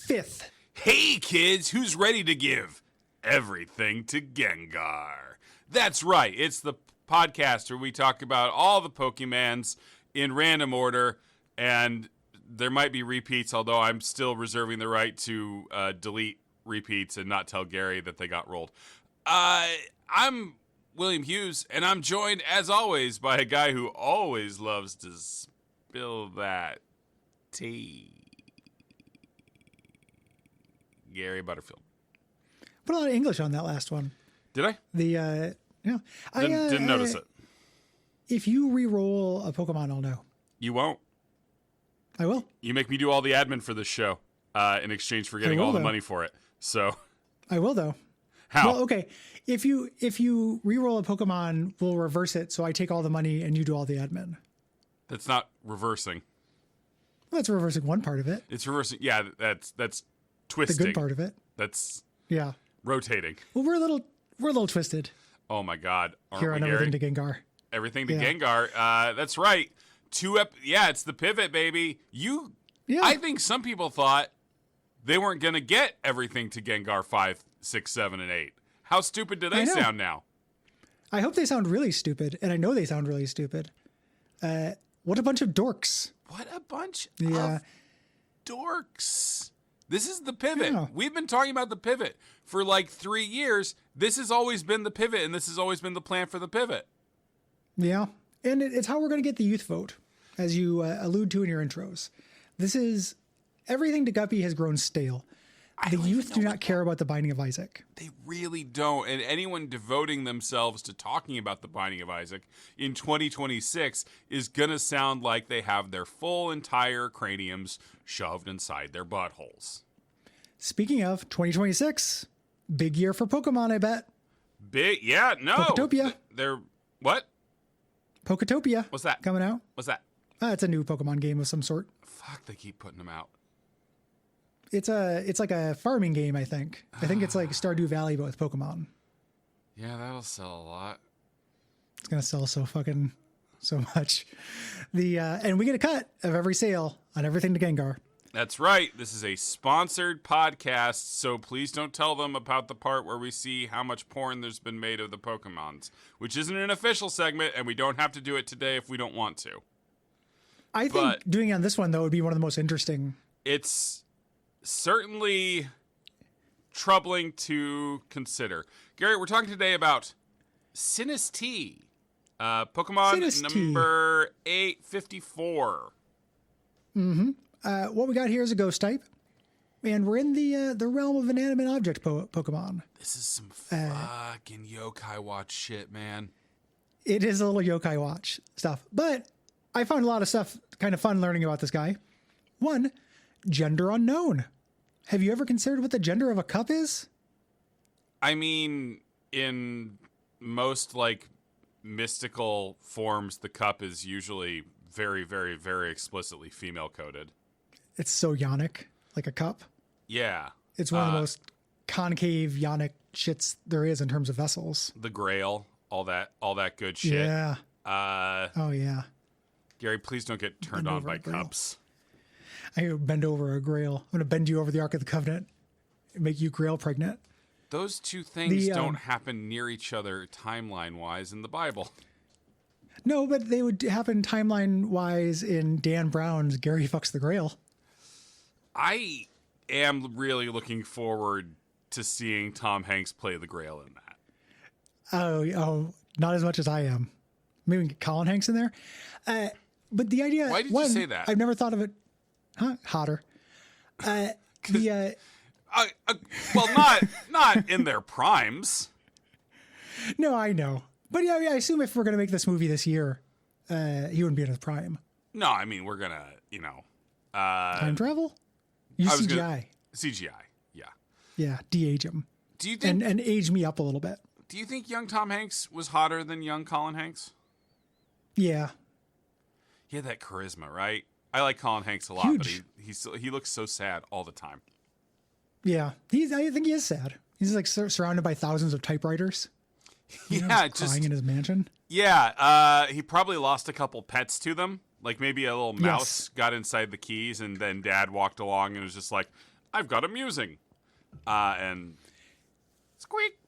5th. Hey kids, who's ready to give everything to Gengar? That's right, it's the podcast where we talk about all the Pokemons in random order, and there might be repeats, although I'm still reserving the right to delete repeats and not tell Gary that they got rolled. I'm William Hughes, and I'm joined, as always, by a guy who always loves to spill that tea. Gary Butterfield. Put a lot of English on that last one. Did I? Didn't notice it. If you re-roll a Pokemon, I'll know. You won't. I will. You make me do all the admin for this show in exchange for getting all the money for it. So I will, though. How? Well, okay. If you re-roll a Pokemon, we'll reverse it, so I take all the money and you do all the admin. That's not reversing. Well, that's reversing one part of it. It's reversing. Yeah, that's twisting. The good part of it. That's rotating. Rotating. Well, we're a little twisted. Oh my God! Aren't here on we, Everything Gary? to Gengar. Everything to Gengar. That's right. It's the pivot, baby. I think some people thought they weren't going to get everything to Gengar 5, 6, 7, and 8. How stupid do they sound now? I hope they sound really stupid, and I know they sound really stupid. What a bunch of dorks. What a bunch of dorks. This is the pivot. Yeah. We've been talking about the pivot for like 3 years. This has always been the pivot, and this has always been the plan for the pivot. Yeah. And it's how we're going to get the youth vote, as you allude to in your intros. This is everything to Guppy has grown stale. The youth do not care about the Binding of Isaac. They really don't. And anyone devoting themselves to talking about the Binding of Isaac in 2026 is going to sound like they have their full entire craniums shoved inside their buttholes. Speaking of 2026, big year for Pokemon, I bet. Big? Yeah, no. Poketopia. They're what? Poketopia. What's that? Coming out. What's that? It's a new Pokemon game of some sort. Fuck, they keep putting them out. It's like a farming game, I think. I think it's like Stardew Valley, but with Pokemon. Yeah, that'll sell a lot. It's gonna sell so much. And we get a cut of every sale on Everything to Gengar. That's right. This is a sponsored podcast, so please don't tell them about the part where we see how much porn there's been made of the Pokemons, which isn't an official segment, and we don't have to do it today if we don't want to. I think doing it on this one, though, would be one of the most interesting. It's certainly troubling to consider. Gary, we're talking today about Sinistea, Pokemon number 854. Mm-hmm. What we got here is a ghost type, and we're in the realm of inanimate object Pokemon. This is some fucking Yokai Watch shit, man. It is a little Yokai Watch stuff, but I found a lot of stuff kind of fun learning about this guy. One, gender unknown. Have you ever considered what the gender of a cup is? I mean, in most like mystical forms, the cup is usually very, very, very explicitly female coded. It's so yonic, like a cup. Yeah. It's one of the most concave yonic shits there is in terms of vessels. The Grail, all that good shit. Yeah. Oh yeah. Gary, please don't get turned on by cups. I bend over a Grail. I'm going to bend you over the Ark of the Covenant and make you Grail pregnant. Those two things don't happen near each other timeline-wise in the Bible. No, but they would happen timeline-wise in Dan Brown's Gary Fucks the Grail. I am really looking forward to seeing Tom Hanks play the Grail in that. Oh, not as much as I am. Maybe we can get Colin Hanks in there. But the idea... Why did you say that? I've never thought of it... Huh? Hotter. Well, not in their primes. No, I know. But yeah, I assume if we're going to make this movie this year, he wouldn't be in his prime. No, I mean, we're going to, time travel? CGI. CGI, yeah. Yeah, de-age him. Do you think... And age me up a little bit. Do you think young Tom Hanks was hotter than young Colin Hanks? Yeah. He had that charisma, right? I like Colin Hanks a lot, Huge. but he looks so sad all the time. Yeah, I think he is sad. He's like surrounded by thousands of typewriters. Yeah, crying in his mansion. Yeah, he probably lost a couple pets to them. Like maybe a little mouse got inside the keys, and then Dad walked along and was just like, I've got amusing. And squeak.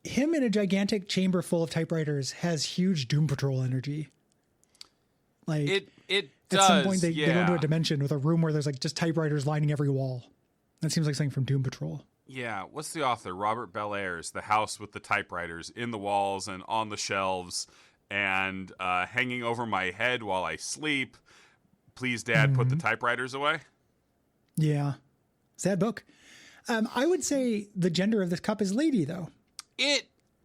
Him in a gigantic chamber full of typewriters has huge Doom Patrol energy. Like it at does, some point they go into a dimension with a room where there's like just typewriters lining every wall. That seems like something from Doom Patrol. Yeah, what's the author? Robert Bellairs, The House with the Typewriters in the walls and on the shelves and hanging over my head while I sleep. Please, Dad, put the typewriters away. Yeah. Sad book. I would say the gender of this cup is lady, though.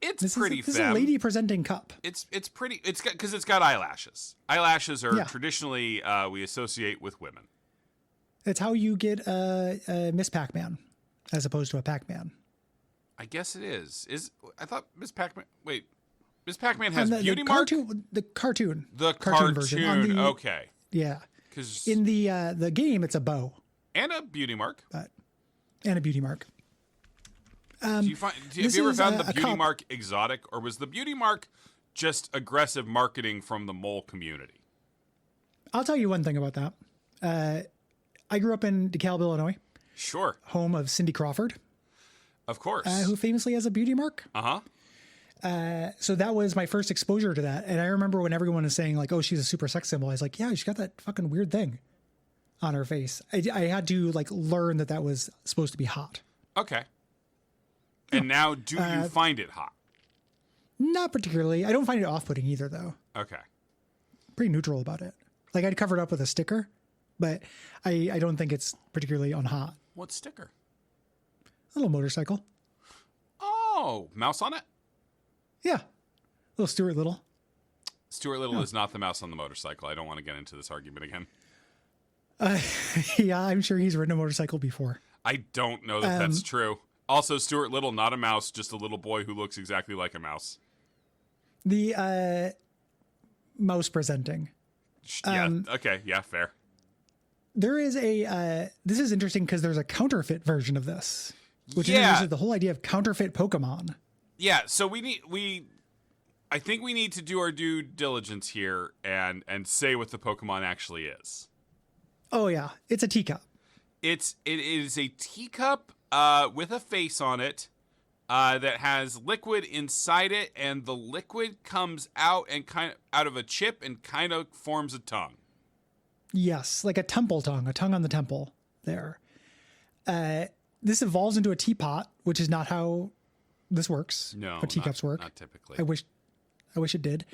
It's pretty This is a lady presenting cup. It's pretty. It's got because it's got eyelashes. Eyelashes are traditionally we associate with women. It's how you get a Miss Pac-Man as opposed to a Pac-Man. I guess it is. I thought Miss Pac-Man? Wait, Miss Pac-Man has beauty mark. The cartoon version. Okay. Yeah. Because in the game, it's a bow and a beauty mark. And a beauty mark. Have you ever found the beauty mark exotic, or was the beauty mark just aggressive marketing from the mole community? I'll tell you one thing about that. I grew up in DeKalb, Illinois. Sure. Home of Cindy Crawford. Of course. Who famously has a beauty mark. Uh-huh. So that was my first exposure to that. And I remember when everyone was saying like, oh, she's a super sex symbol. I was like, yeah, she's got that fucking weird thing on her face. I had to like learn that was supposed to be hot. Okay. And now do you find it hot? Not particularly. I don't find it off-putting either, though. Okay. Pretty neutral about it. Like I'd cover it up with a sticker, but I don't think it's particularly unhot. What sticker? A little motorcycle. Oh, mouse on it? Yeah. Little Stuart Little. Stuart Little is not the mouse on the motorcycle. I don't want to get into this argument again. Yeah, I'm sure he's ridden a motorcycle before. I don't know that that's true. Also, Stuart Little, not a mouse, just a little boy who looks exactly like a mouse. The mouse presenting. Yeah, okay, yeah, fair. There is this is interesting because there's a counterfeit version of this, which is the whole idea of counterfeit Pokemon. Yeah, so I think we need to do our due diligence here and say what the Pokemon actually is. Oh yeah, it's a teacup. It is a teacup with a face on it that has liquid inside it, and the liquid comes out and kind of out of a chip and kind of forms a tongue. Yes, like a temple tongue, a tongue on the temple there. This evolves into a teapot, which is not how this works. No, how teacups work. Not typically. I wish it did.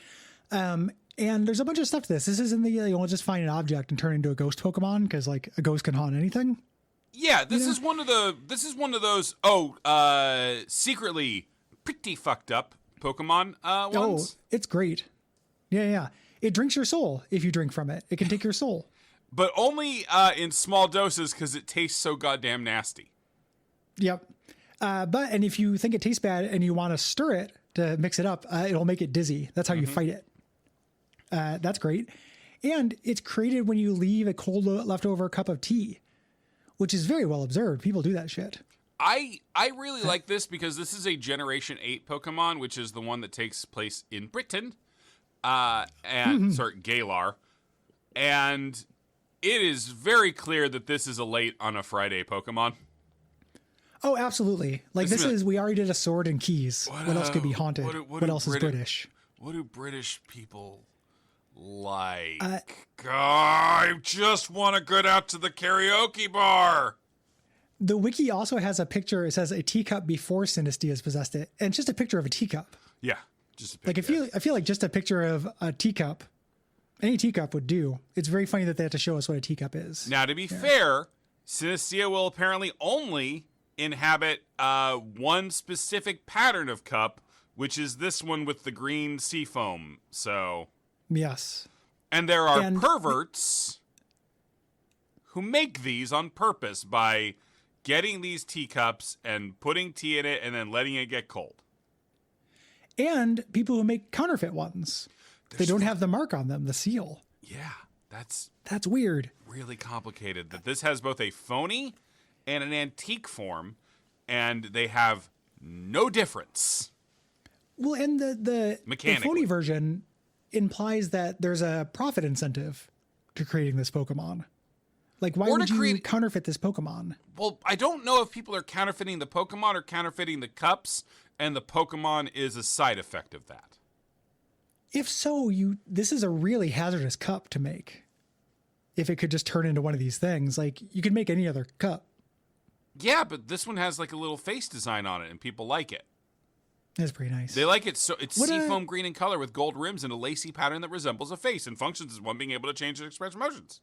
And there's a bunch of stuff to this. This isn't you'll just find an object and turn it into a ghost Pokemon because like a ghost can haunt anything. Yeah, this is one of those secretly pretty fucked up Pokemon ones. Oh, it's great. Yeah. It drinks your soul if you drink from it. It can take your soul. But only in small doses because it tastes so goddamn nasty. Yep. And if you think it tastes bad and you want to stir it to mix it up, it'll make it dizzy. That's how you fight it. That's great. And it's created when you leave a cold leftover cup of tea, which is very well observed. People do that shit. I really like this because this is a Generation 8 Pokemon, which is the one that takes place in Britain. Galar. And it is very clear that this is a late on a Friday Pokemon. Oh, absolutely. Like we already did a sword and keys. What else could be haunted? What else is British? What do British people like? I just want to get out to the karaoke bar. The wiki also has a picture. It says a teacup before Sinistea has possessed it. And it's just a picture of a teacup. Yeah. Just a picture. Like I feel like just a picture of a teacup, any teacup would do. It's very funny that they have to show us what a teacup is. Now, to be fair, Sinistea will apparently only inhabit one specific pattern of cup, which is this one with the green sea foam. So yes. And there are perverts who make these on purpose by getting these teacups and putting tea in it and then letting it get cold. And people who make counterfeit ones. They don't have the mark on them, the seal. Yeah, that's weird. Really complicated. That this has both a phony and an antique form, and they have no difference. Well, and the phony version implies that there's a profit incentive to creating this Pokemon. Like, why Or to would you create- counterfeit this Pokemon? Well, I don't know if people are counterfeiting the Pokemon or counterfeiting the cups, and the Pokemon is a side effect of that. If so, this is a really hazardous cup to make. If it could just turn into one of these things, like you could make any other cup. Yeah, but this one has like a little face design on it, and people like it. That's pretty nice. They like it. So it's seafoam green in color with gold rims and a lacy pattern that resembles a face and functions as one being able to change and express emotions.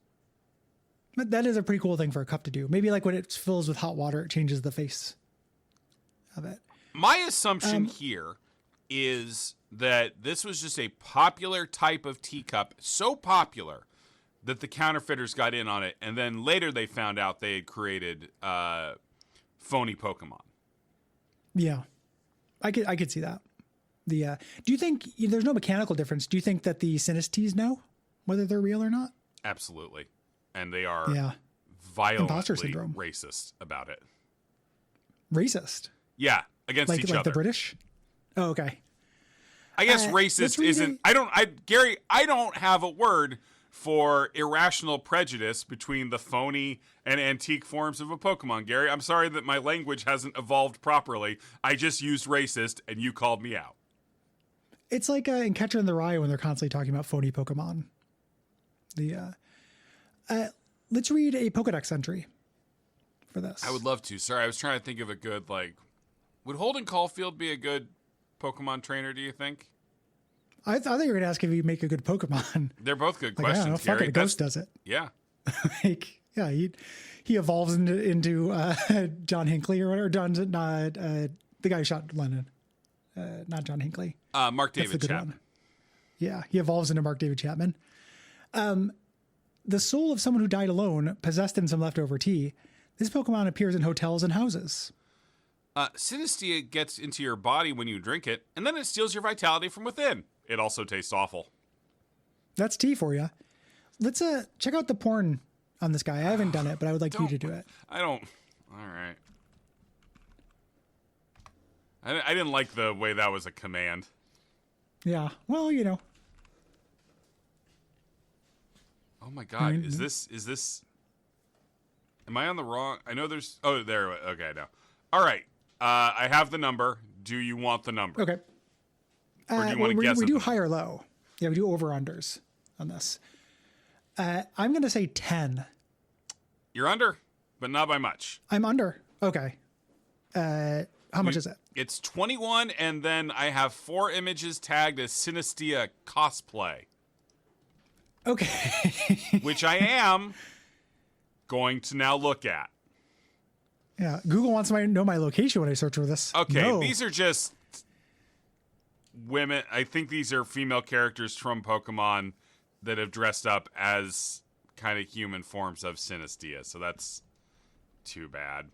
But that is a pretty cool thing for a cup to do. Maybe like when it fills with hot water, it changes the face of it. My assumption here is that this was just a popular type of teacup, so popular that the counterfeiters got in on it, and then later they found out they had created phony Pokemon. Yeah, I could see that. Do you think there's no mechanical difference? Do you think that the Sinesteas know whether they're real or not? Absolutely. And they are Imposter violently syndrome. racist about it. Racist? Yeah, against each like other. the British? Oh, okay. I guess racist isn't. Gary, I don't have a word for irrational prejudice between the phony and antique forms of a Pokemon, Gary. I'm sorry that my language hasn't evolved properly. I just used racist and you called me out. It's like in Catcher in the Rye when they're constantly talking about phony Pokemon. Let's read a Pokédex entry for this. I would love to. Sorry, I was trying to think of a good, would Holden Caulfield be a good Pokemon trainer, do you think? I thought you were going to ask if he'd make a good Pokemon. They're both good I questions, don't know, fuck Gary. it, a ghost does it. Yeah. He evolves into John Hinckley or whatever. The guy who shot Lennon. Not John Hinckley. Mark That's David the good Chapman. one. Yeah, he evolves into Mark David Chapman. The soul of someone who died alone, possessed in some leftover tea. This Pokemon appears in hotels and houses. Sinistea gets into your body when you drink it, and then it steals your vitality from within. It also tastes awful. That's tea for you. Let's check out the porn on this guy. I haven't done it, but I would like you to do it. I don't. All right. I didn't like the way that was a command. Yeah. Well, you know. Oh my God. Is this? Am I on the wrong? I know there's. Oh, there. Okay, no. All right. I have the number. Do you want the number? Okay. Or do you want to guess? We do high or low. Yeah, we do over-unders on this. I'm going to say 10. You're under, but not by much. I'm under. Okay. How much is it? It's 21, and then I have 4 images tagged as Sinistea cosplay. Okay. Which I am going to now look at. Yeah, Google wants to know my location when I search for this. Okay, No. These are just women. I think these are female characters from Pokemon that have dressed up as kind of human forms of Sinistea. So that's too bad.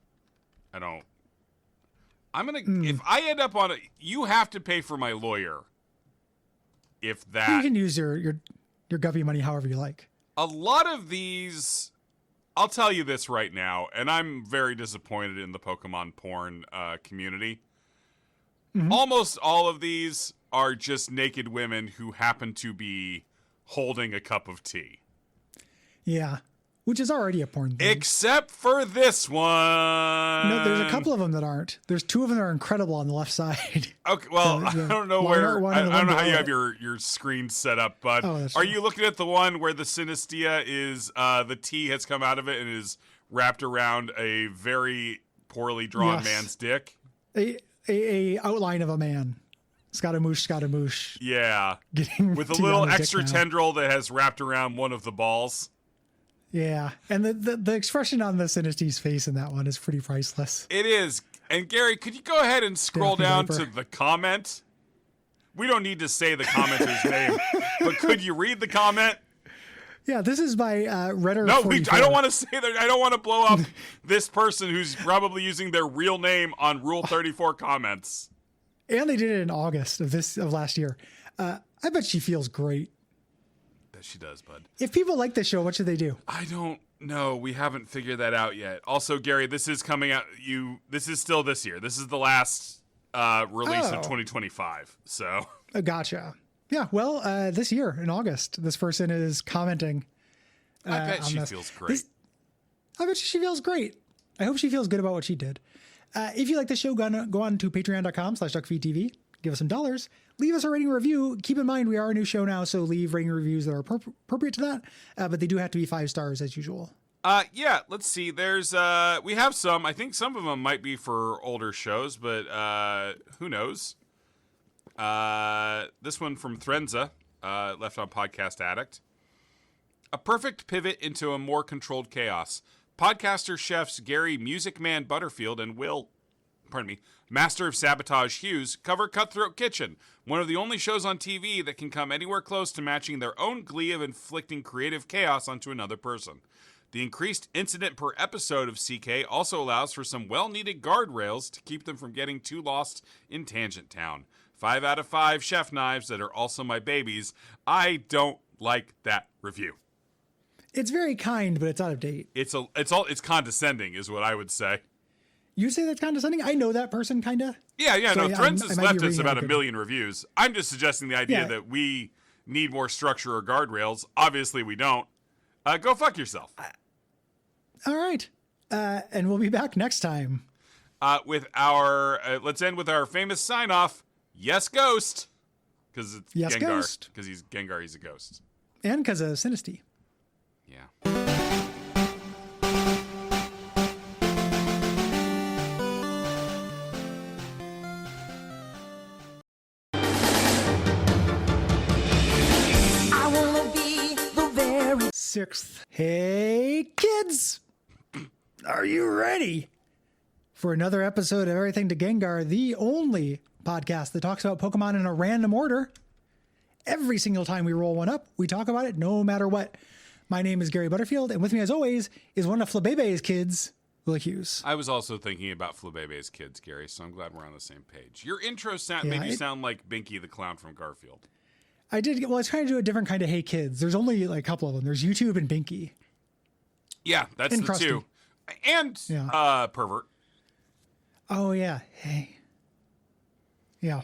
I'm going to, if I end up on it, you have to pay for my lawyer. If that. You can use your Guppy money however you like. A lot of these, I'll tell you this right now, and I'm very disappointed in the Pokemon porn community. Mm-hmm. Almost all of these are just naked women who happen to be holding a cup of tea. Yeah, which is already a porn thing. Except for this one. No, there's a couple of them that aren't. There's 2 of them that are incredible on the left side. Okay, well, I don't know where. I don't know how you have your screen set up, but are you looking at the one where the Sinistea is the tea has come out of it and is wrapped around a very poorly drawn man's dick? A outline of a man. Scaramouche. Yeah. With a little extra tendril that has wrapped around one of the balls. Yeah. And the expression on the Sinestea's face in that one is pretty priceless. It is. And Gary, could you go ahead and scroll down to the comment? We don't need to say the commenter's name, but could you read the comment? Yeah, this is by Redder. No, I don't want to say that. I don't want to blow up this person who's probably using their real name on Rule 34 comments. And they did it in August of last year. I bet she feels great. That she does, bud. If people like this show, what should they do? I don't know. We haven't figured that out yet. Also, Gary, this is coming out. This is still this year. This is the last release of 2025. So. Gotcha. Yeah. Well, this year in August, this person is commenting. I bet she feels great. I bet she feels great. I hope she feels good about what she did. If you like the show, go on to patreon.com/Duckfeed.tv. Give us some dollars. Leave us a rating review. Keep in mind, we are a new show now, so leave rating reviews that are appropriate to that. But they do have to be 5 stars as usual. Yeah, let's see. There's we have some. I think some of them might be for older shows, but who knows? This one from Threnza, left on Podcast Addict. A perfect pivot into a more controlled chaos. Podcaster chefs Gary Music Man Butterfield and Will, Master of Sabotage Hughes cover Cutthroat Kitchen, one of the only shows on TV that can come anywhere close to matching their own glee of inflicting creative chaos onto another person. The increased incident per episode of CK also allows for some well-needed guardrails to keep them from getting too lost in Tangent Town. 5 out of 5 chef knives that are also my babies. I don't like that review. It's very kind, but it's out of date. It's condescending, is what I would say. You say that's condescending? I know that person, kind of. Yeah. So, no, Threnz has left us about a 1 million reviews. I'm just suggesting the idea that we need more structure or guardrails. Obviously, we don't. Go fuck yourself. All right. And we'll be back next time. With our, let's end with our famous sign-off. Yes, Ghost. Because it's yes, Gengar. Ghost. Because he's Gengar, he's a ghost. And because of Sinistea. Yeah. Sixth. Hey, kids! Are you ready for another episode of Everything to Gengar, the only podcast that talks about Pokemon in a random order? Every single time we roll one up, we talk about it no matter what. My name is Gary Butterfield, and with me as always is one of Flabébe's kids, Will Hughes. I was also thinking about Flabébé's kids, Gary, so I'm glad we're on the same page. Your intro made you sound like Binky the Clown from Garfield. I did. Well, I was trying to do a different kind of Hey Kids. There's only like a couple of them. There's YouTube and Binky. Yeah, that's and the Krusty. two. And Pervert. Oh, yeah. Hey. Yeah.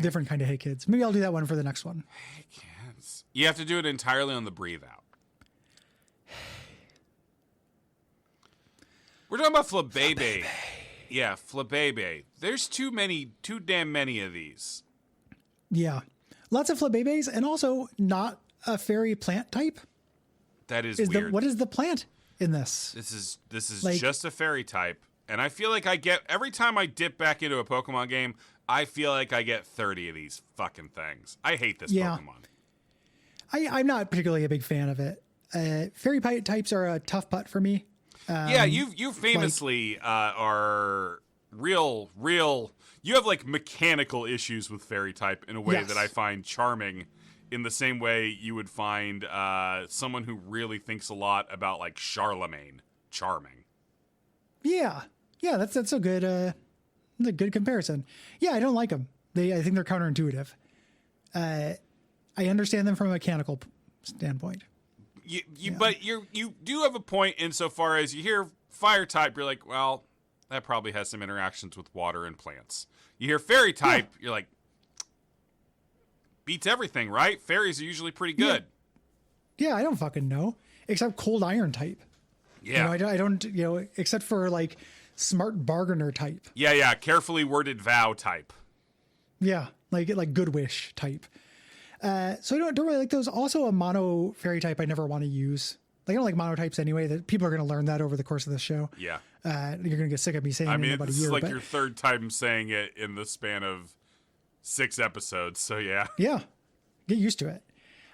Different kind of Hey Kids. Maybe I'll do that one for the next one. Hey, kids. You have to do it entirely on the breathe out. We're talking about Flabébé. Yeah, Flabébé. There's too damn many of these. Yeah. Lots of Flabébés, and also not a fairy plant type. That is weird. What is the plant in this? This is like, just a fairy type, and I feel like every time I dip back into a Pokemon game, I feel like I get 30 of these fucking things. I hate this Pokemon. I'm not particularly a big fan of it. Fairy types are a tough putt for me. You famously are real. You have like mechanical issues with fairy type in a way that I find charming, in the same way you would find someone who really thinks a lot about like Charlemagne charming. Yeah, that's a good comparison. Yeah, I don't like them. I think they're counterintuitive. I understand them from a mechanical standpoint. But you do have a point insofar as you hear fire type, you're like, well, that probably has some interactions with water and plants. You hear fairy type, you're like, beats everything, right? Fairies are usually pretty good. Yeah, I don't fucking know. Except cold iron type. Yeah. I don't, except for like smart bargainer type. Yeah. Carefully worded vow type. Yeah, like good wish type. So I don't really like those. Also, a mono fairy type I never want to use. Like, I don't like monotypes anyway. That people are going to learn that over the course of the show. Yeah. You're going to get sick of me saying it in about a year. This is like your third time saying it in the span of 6 episodes. So yeah. Yeah. Get used to it.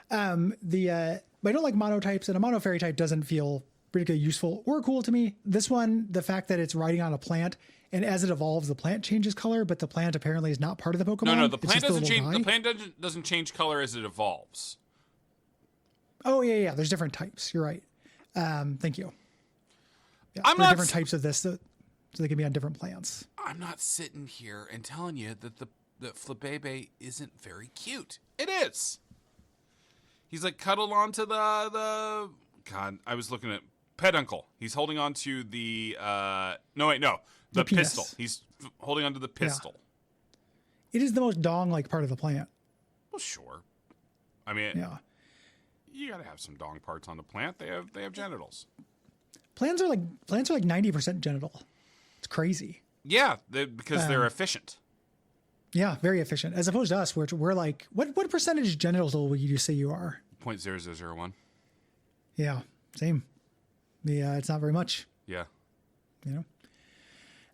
But I don't like monotypes, and a mono fairy type doesn't feel particularly useful or cool to me. This one, the fact that it's riding on a plant, and as it evolves, the plant changes color, but the plant apparently is not part of the Pokemon. No, the plant doesn't change. The plant doesn't change color as it evolves. Oh yeah. There's different types. You're right. Thank you. Yeah, there are different types of this, so they can be on different plants. I'm not sitting here and telling you that that Flabébé isn't very cute. It is. He's like cuddled onto the. God, I was looking at Peduncle. He's holding on to the. The pistol. He's holding onto the pistol. Yeah. It is the most dong-like part of the plant. Well, sure. I mean, you gotta have some dong parts on the plant. They have genitals. Plants are like 90% genital. It's crazy. Yeah, because they're efficient. Yeah, very efficient. As opposed to us, we're like, what percentage genital would you say you are? 0.0001. Yeah, same. It's not very much. Yeah. You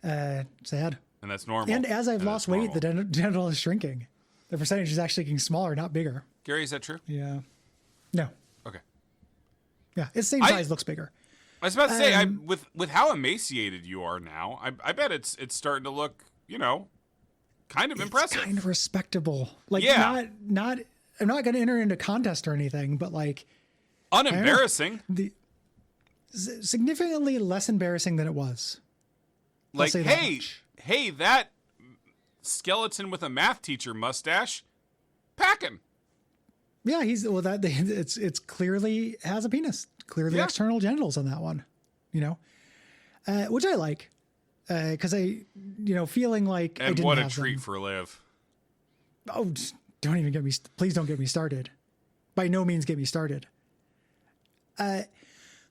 know, sad. And that's normal. And as I've lost weight, the genital is shrinking. The percentage is actually getting smaller, not bigger. Gary, is that true? Yeah. No. Okay. Yeah, it's the same size, looks bigger. I was about to say, with how emaciated you are now, I bet it's starting to look, kind of impressive. Kind of respectable. Like, not. I'm not going to enter into a contest or anything, but like, unembarrassing. Significantly less embarrassing than it was. Like, hey, that skeleton with a math teacher mustache, pack him. Yeah, it's clearly has a penis, clearly external genitals on that one, which I like, because I, feeling like and I didn't what a have treat them. for Liv. Oh, don't even please don't get me started. By no means get me started. So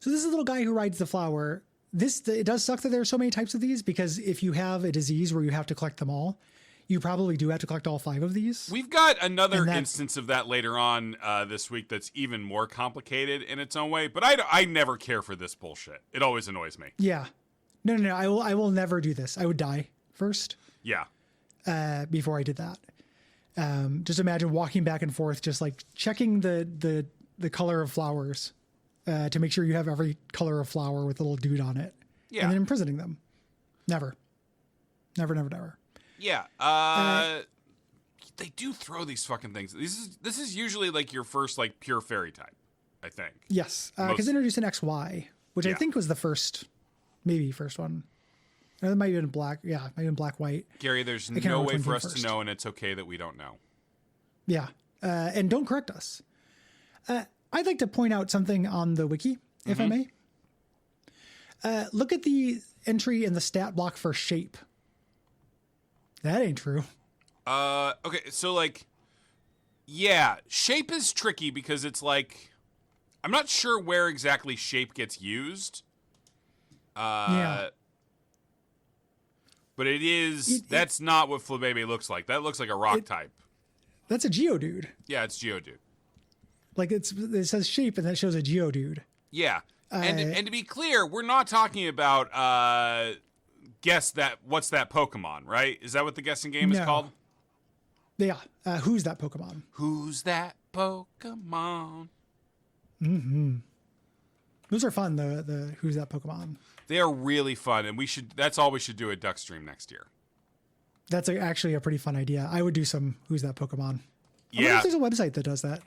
this is a little guy who rides the flower. It does suck that there are so many types of these, because if you have a disease where you have to collect them all, you probably do have to collect all 5 of these. We've got another instance of that later on this week that's even more complicated in its own way, but I never care for this bullshit. It always annoys me. Yeah. No. I will never do this. I would die first. Yeah. Before I did that. Just imagine walking back and forth, just like checking the color of flowers to make sure you have every color of flower with a little dude on it. Yeah. And then imprisoning them. Never. Never. Yeah. They do throw these fucking things. This is usually like your first like pure fairy type, I think. Yes. Because they introduced an XY, which I think was the first one. It might have been black. Yeah, might have been black, white. Gary, there's no way for us to know, and it's okay that we don't know. Yeah. And don't correct us. I'd like to point out something on the wiki, if I may. Look at the entry in the stat block for shape. That ain't true. Okay, so like, yeah, shape is tricky because it's like, I'm not sure where exactly shape gets used. Yeah. But that's not what Flabébé looks like. That looks like a rock type. That's a Geodude. Yeah, it's Geodude. Like it says shape and that shows a Geodude. Yeah. And to be clear, we're not talking about what's that Pokemon, right? Is that what the guessing game is called? Yeah. Who's that Pokemon? Who's that Pokemon? Mm-hmm. Those are fun, the Who's That Pokemon. They are really fun, and that's all we should do at Duckstream next year. That's actually a pretty fun idea. I would do some Who's That Pokemon. I wonder Yeah. if there's a website that does that.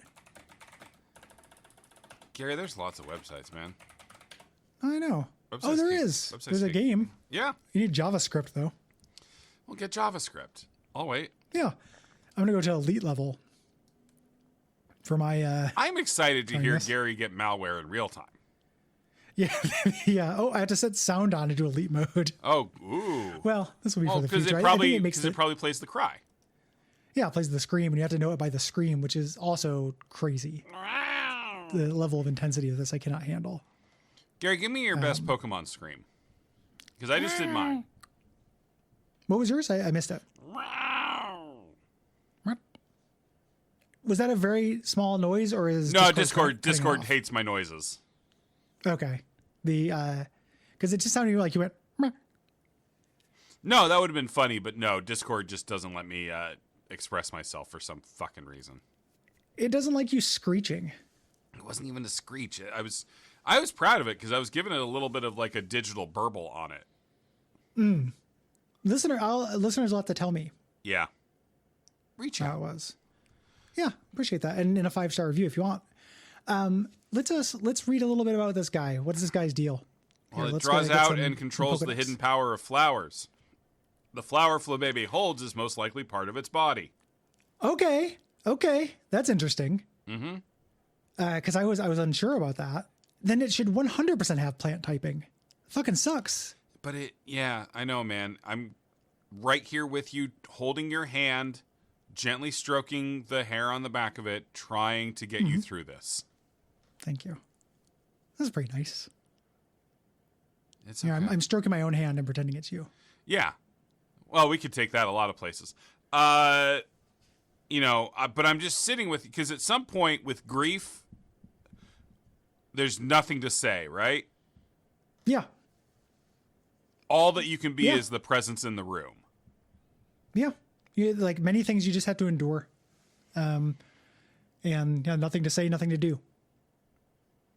Gary, there's lots of websites, man. I know. There is. There's a game. Yeah. You need JavaScript, though. We'll get JavaScript. I'll wait. Yeah. I'm going to go to elite level for my... I'm excited to hear this. Gary get malware in real time. Yeah. Yeah. Oh, I have to set sound on to do elite mode. Oh, ooh. Well, this will be for the because future. it probably plays the cry. Yeah, it plays the scream, and you have to know it by the scream, which is also crazy. The level of intensity of this I cannot handle. Gary, give me your best Pokemon scream. Because I just did mine. What was yours? I missed it. Was that a very small noise, or is No, Discord hates my noises. Okay. Because it just sounded like you went... Meh. No, that would have been funny, but no, Discord just doesn't let me express myself for some fucking reason. It doesn't like you screeching. It wasn't even a screech. I was proud of it because I was giving it a little bit of like a digital burble on it. Listeners will have to tell me. Yeah. Reach How out. it was. Yeah, appreciate that. And in a 5-star review if you want. Let's read a little bit about this guy. What is this guy's deal? Well, Here, it draws out and controls the hidden power of flowers. The flower Flabébé holds is most likely part of its body. Okay, that's interesting. Mm-hmm. Because I was unsure about that. Then it should 100% have plant typing. Fucking sucks. But I know, man. I'm right here with you, holding your hand, gently stroking the hair on the back of it, trying to get you through this. Thank you. This is pretty nice. It's okay. I'm stroking my own hand and pretending it's you. Yeah. Well, we could take that a lot of places. But I'm just sitting with, because at some point with grief, there's nothing to say, right? Yeah. All that you can be is the presence in the room. Yeah. Like many things you just have to endure. And nothing to say, nothing to do.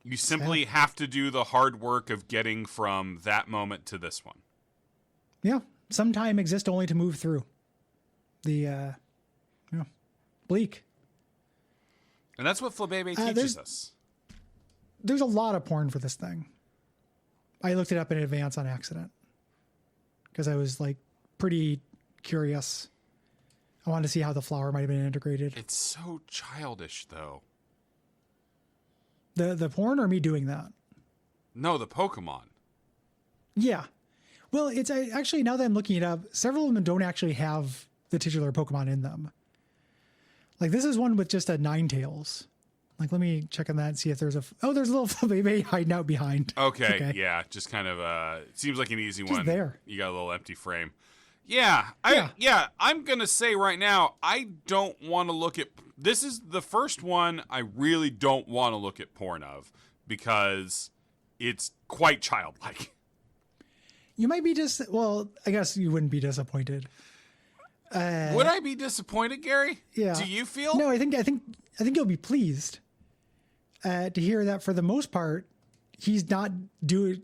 You simply have to do the hard work of getting from that moment to this one. Yeah. Some time exists only to move through. The, bleak. And that's what Flabébé teaches us. There's a lot of porn for this thing. I looked it up in advance on accident. Because I was like pretty curious. I wanted to see how the flower might have been integrated. It's so childish, though. The porn or me doing that? No, the Pokemon. Yeah. Well, it's actually, now that I'm looking it up, several of them don't actually have the titular Pokemon in them. Like this is one with just a Ninetales. Like, let me check on that and see if there's there's a little Flabébé hiding out behind. Okay. Yeah. Just kind of, it seems like an easy just one. There. You got a little empty frame. Yeah. I'm going to say right now, I don't want to look at, this is the first one I really don't want to look at porn of because it's quite childlike. You might be I guess you wouldn't be disappointed. Would I be disappointed, Gary? Yeah. Do you feel? No, I think you'll be pleased to hear that for the most part, she's not doing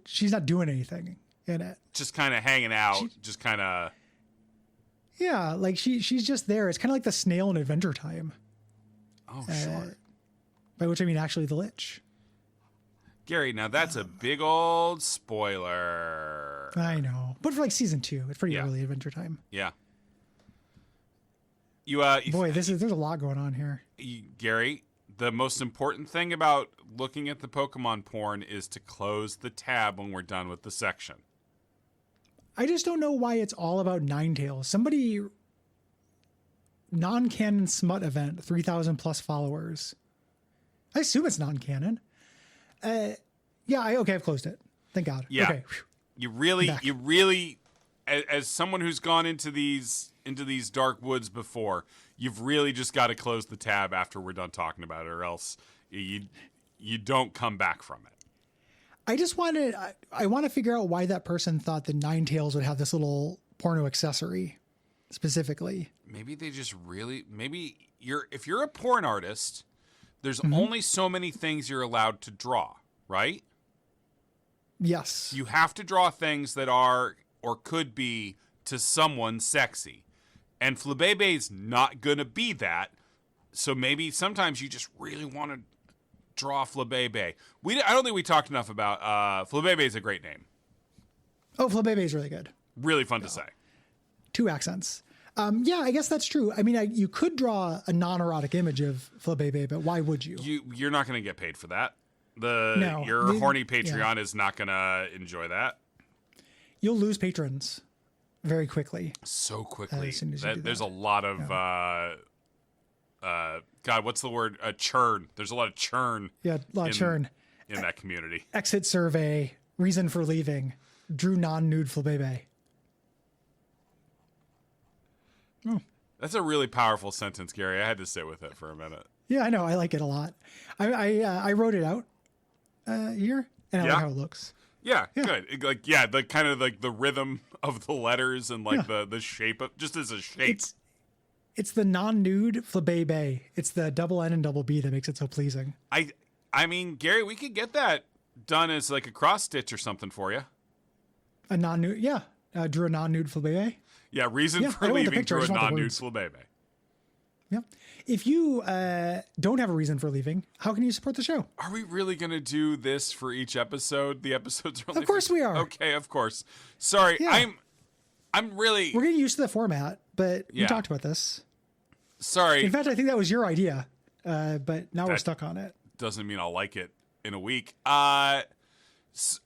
anything in it. Just kind of hanging out, just kind of. Yeah, like she's just there. It's kind of like the snail in Adventure Time. Oh, sure. By which I mean actually the Lich. Gary, now that's a big old spoiler. I know, but for like season 2, it's pretty early Adventure Time. Yeah. Boy, there's a lot going on here. Gary, the most important thing about looking at the Pokemon porn is to close the tab when we're done with the section. I just don't know why it's all about Ninetales. Somebody, non-canon smut event, 3,000 plus followers. I assume it's non-canon. I've closed it. Thank God. Yeah. Okay. You really, as someone who's gone into these dark woods before, you've really just got to close the tab after we're done talking about it, or else you don't come back from it. I want to figure out why that person thought the Ninetales would have this little porno accessory specifically. Maybe they just if you're a porn artist, there's only so many things you're allowed to draw, right? Yes. You have to draw things that are or could be to someone sexy. And Flabébé's not going to be that. So maybe sometimes you just really want to draw Flabébé. I don't think we talked enough about Flabébé is a great name. Oh, Flabébé is really good. Really fun to say. 2 accents. I guess that's true. I mean, you could draw a non-erotic image of Flabébé, but why would you? You're not going to get paid for that. Your horny Patreon is not going to enjoy that. You'll lose patrons very quickly. So quickly. As soon as you do there's that. a lot of God, what's the word? Churn. There's a lot of churn. Yeah, a lot of churn in that community. Exit survey. Reason for leaving. Drew non-nude Flabébé. Oh. That's a really powerful sentence, Gary. I had to sit with it for a minute. Yeah, I know. I like it a lot. I wrote it out here, and I like how it looks. Yeah, good. The kind of like the rhythm of the letters and like the shape of just as a shape. It's the non-nude Flabébé. It's the double N and double B that makes it so pleasing. I mean, Gary, we could get that done as like a cross stitch or something for you. A non-nude, drew a non-nude Flabébé. Yeah, reason for leaving drew a non-nude Flabébé. Yeah. If you don't have a reason for leaving, how can you support the show? Are we really going to do this for each episode? The episodes are only Of course we are. Okay, of course. Sorry, yeah. I'm really... We're getting used to the format, but we talked about this. Sorry. In fact, I think that was your idea, but now we're stuck on it. Doesn't mean I'll like it in a week. I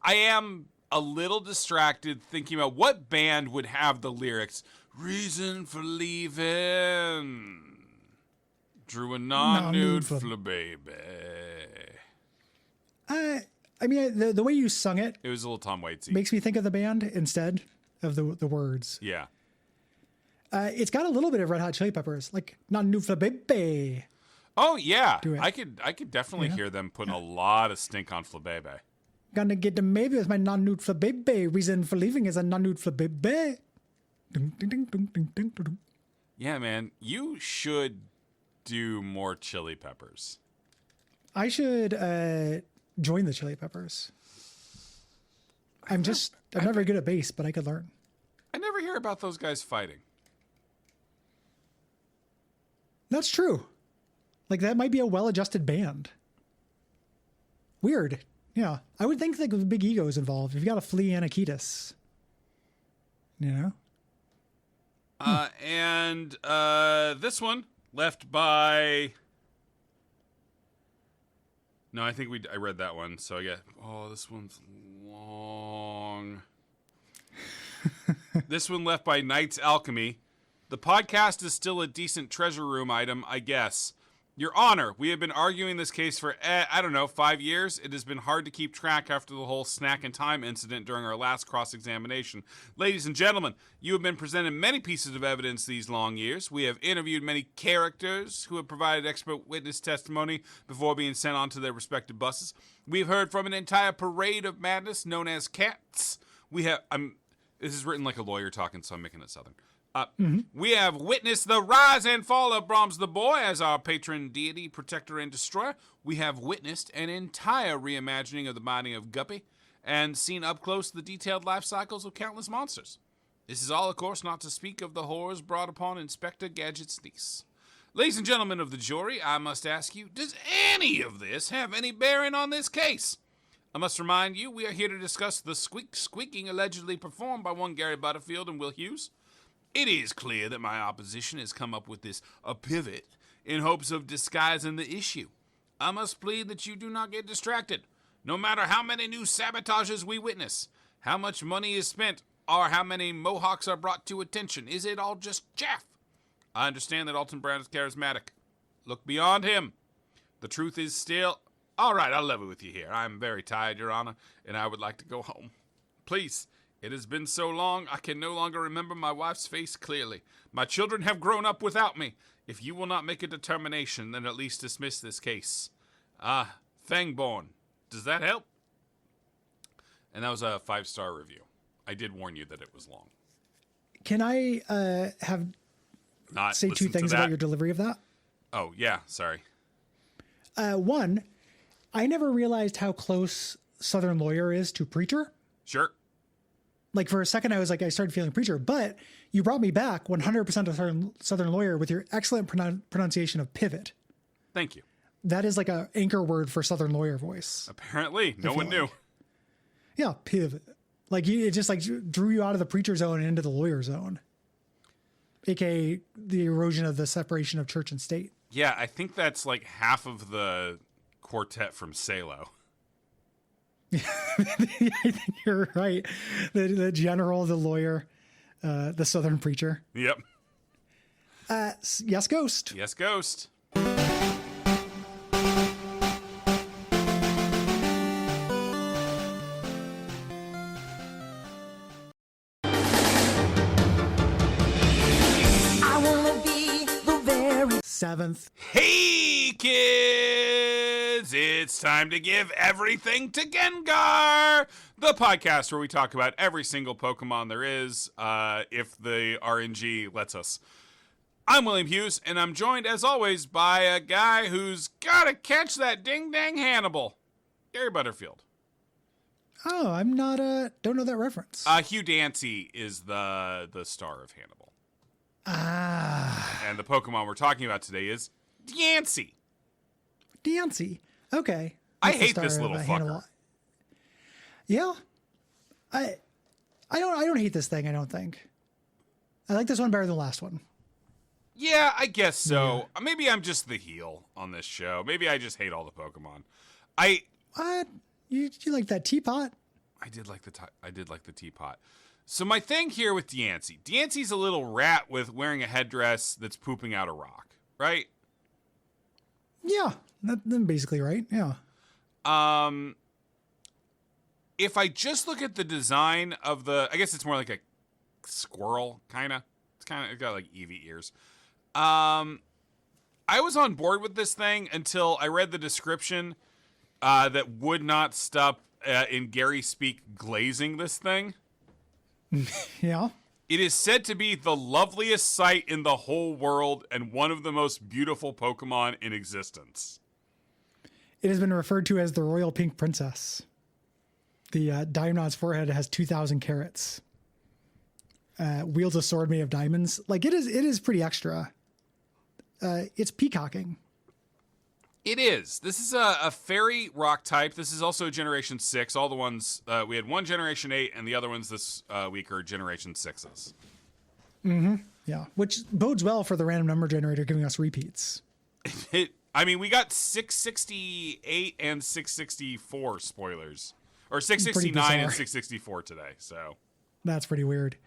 am a little distracted thinking about what band would have the lyrics, "Reason for leaving, drew a non-nude Flabébé." I I mean, the way you sung it It was a little Tom Waitsy. makes me think of the band instead of the words. Yeah. It's got a little bit of Red Hot Chili Peppers, like "Non nous Flabébé." Oh yeah, Do it. I could definitely hear them putting a lot of stink on Flabébé. Gonna get the maybe with my non nude Flabébé. Reason for leaving is a non nude Flabébé. Ding, ding, ding, ding, ding, ding, ding. Yeah, man, you should do more Chili Peppers. I should join the Chili Peppers. I'm not very good at bass, but I could learn. I never hear about those guys fighting. That's true. Like, that might be a well-adjusted band. Weird. Yeah. I would think like with big egos involved. You've got a Flea and a Ketis. You know? And this one left by... No, I think I read that one, so I get... Oh, this one's long. This one left by Knight's Alchemy. The podcast is still a decent treasure room item, I guess. Your Honor, we have been arguing this case for, 5 years. It has been hard to keep track after the whole snack and time incident during our last cross-examination. Ladies and gentlemen, you have been presented many pieces of evidence these long years. We have interviewed many characters who have provided expert witness testimony before being sent on to their respective buses. We have heard from an entire parade of madness known as cats. This is written like a lawyer talking, so I'm making it southern. We have witnessed the rise and fall of Brahms the Boy as our patron deity, protector, and destroyer. We have witnessed an entire reimagining of the binding of Guppy and seen up close the detailed life cycles of countless monsters. This is all, of course, not to speak of the horrors brought upon Inspector Gadget's niece. Ladies and gentlemen of the jury, I must ask you, does any of this have any bearing on this case? I must remind you, we are here to discuss the squeaking allegedly performed by one Gary Butterfield and Will Hughes. It is clear that my opposition has come up with this pivot in hopes of disguising the issue. I must plead that you do not get distracted. No matter how many new sabotages we witness, how much money is spent, or how many Mohawks are brought to attention, is it all just chaff? I understand that Alton Brown is charismatic. Look beyond him. The truth is still... All right, I'll level with you here. I am very tired, Your Honor, and I would like to go home. Please. It has been so long, I can no longer remember my wife's face clearly. My children have grown up without me. If you will not make a determination, then at least dismiss this case. Fangborn. Does that help? And that was a 5-star review. I did warn you that it was long. Can I say two things about your delivery of that? Oh, yeah. Sorry. One, I never realized how close Southern Lawyer is to Preacher. Sure. Like, for a second, I started feeling Preacher, but you brought me back 100% of Southern Lawyer with your excellent pronunciation of pivot. Thank you. That is like an anchor word for Southern Lawyer voice. Apparently. No one knew. Yeah, pivot. Like, it just like drew you out of the Preacher zone and into the Lawyer zone. AKA the erosion of the separation of church and state. Yeah, I think that's like half of the quartet from Salo. I think you're right. The general, the lawyer, the Southern preacher. Yep. Yes, Ghost. Yes, Ghost. I wanna be the very 7th. Hey, kids! It's time to give everything to Gengar! The podcast where we talk about every single Pokemon there is, if the RNG lets us. I'm William Hughes, and I'm joined, as always, by a guy who's gotta catch that ding-dang Hannibal. Gary Butterfield. Oh, I'm not, don't know that reference. Hugh Diancie is the star of Hannibal. Ah. And the Pokemon we're talking about today is Diancie. Diancie. Okay. I That's the hate star this of, little Hannibal. fucker. Yeah. I don't hate this thing, I don't think. I like this one better than the last one. Yeah, I guess so. Maybe I'm just the heel on this show. Maybe I just hate all the Pokemon. What? You like that teapot? I did like the teapot. So my thing here with Diancie's a little rat with wearing a headdress that's pooping out a rock, right? Yeah, that's basically right. Yeah. if I just look at the design of I guess it's more like a squirrel, kind of. It's got like Eevee ears. I was on board with this thing until I read the description that would not stop in Gary speak glazing this thing. Yeah. It is said to be the loveliest sight in the whole world and one of the most beautiful Pokemon in existence. It has been referred to as the Royal Pink Princess. The Diamond's forehead has 2,000 carats. Wields a sword made of diamonds. Like it is pretty extra. It's peacocking. It is. This is a fairy rock type. This is also Generation 6. All the ones, we had one Generation 8, and the other ones this week are Generation 6s. Mm-hmm. Yeah, which bodes well for the random number generator giving us repeats. We got 668 and 664 spoilers. Or 669 and 664 today, so. That's pretty weird.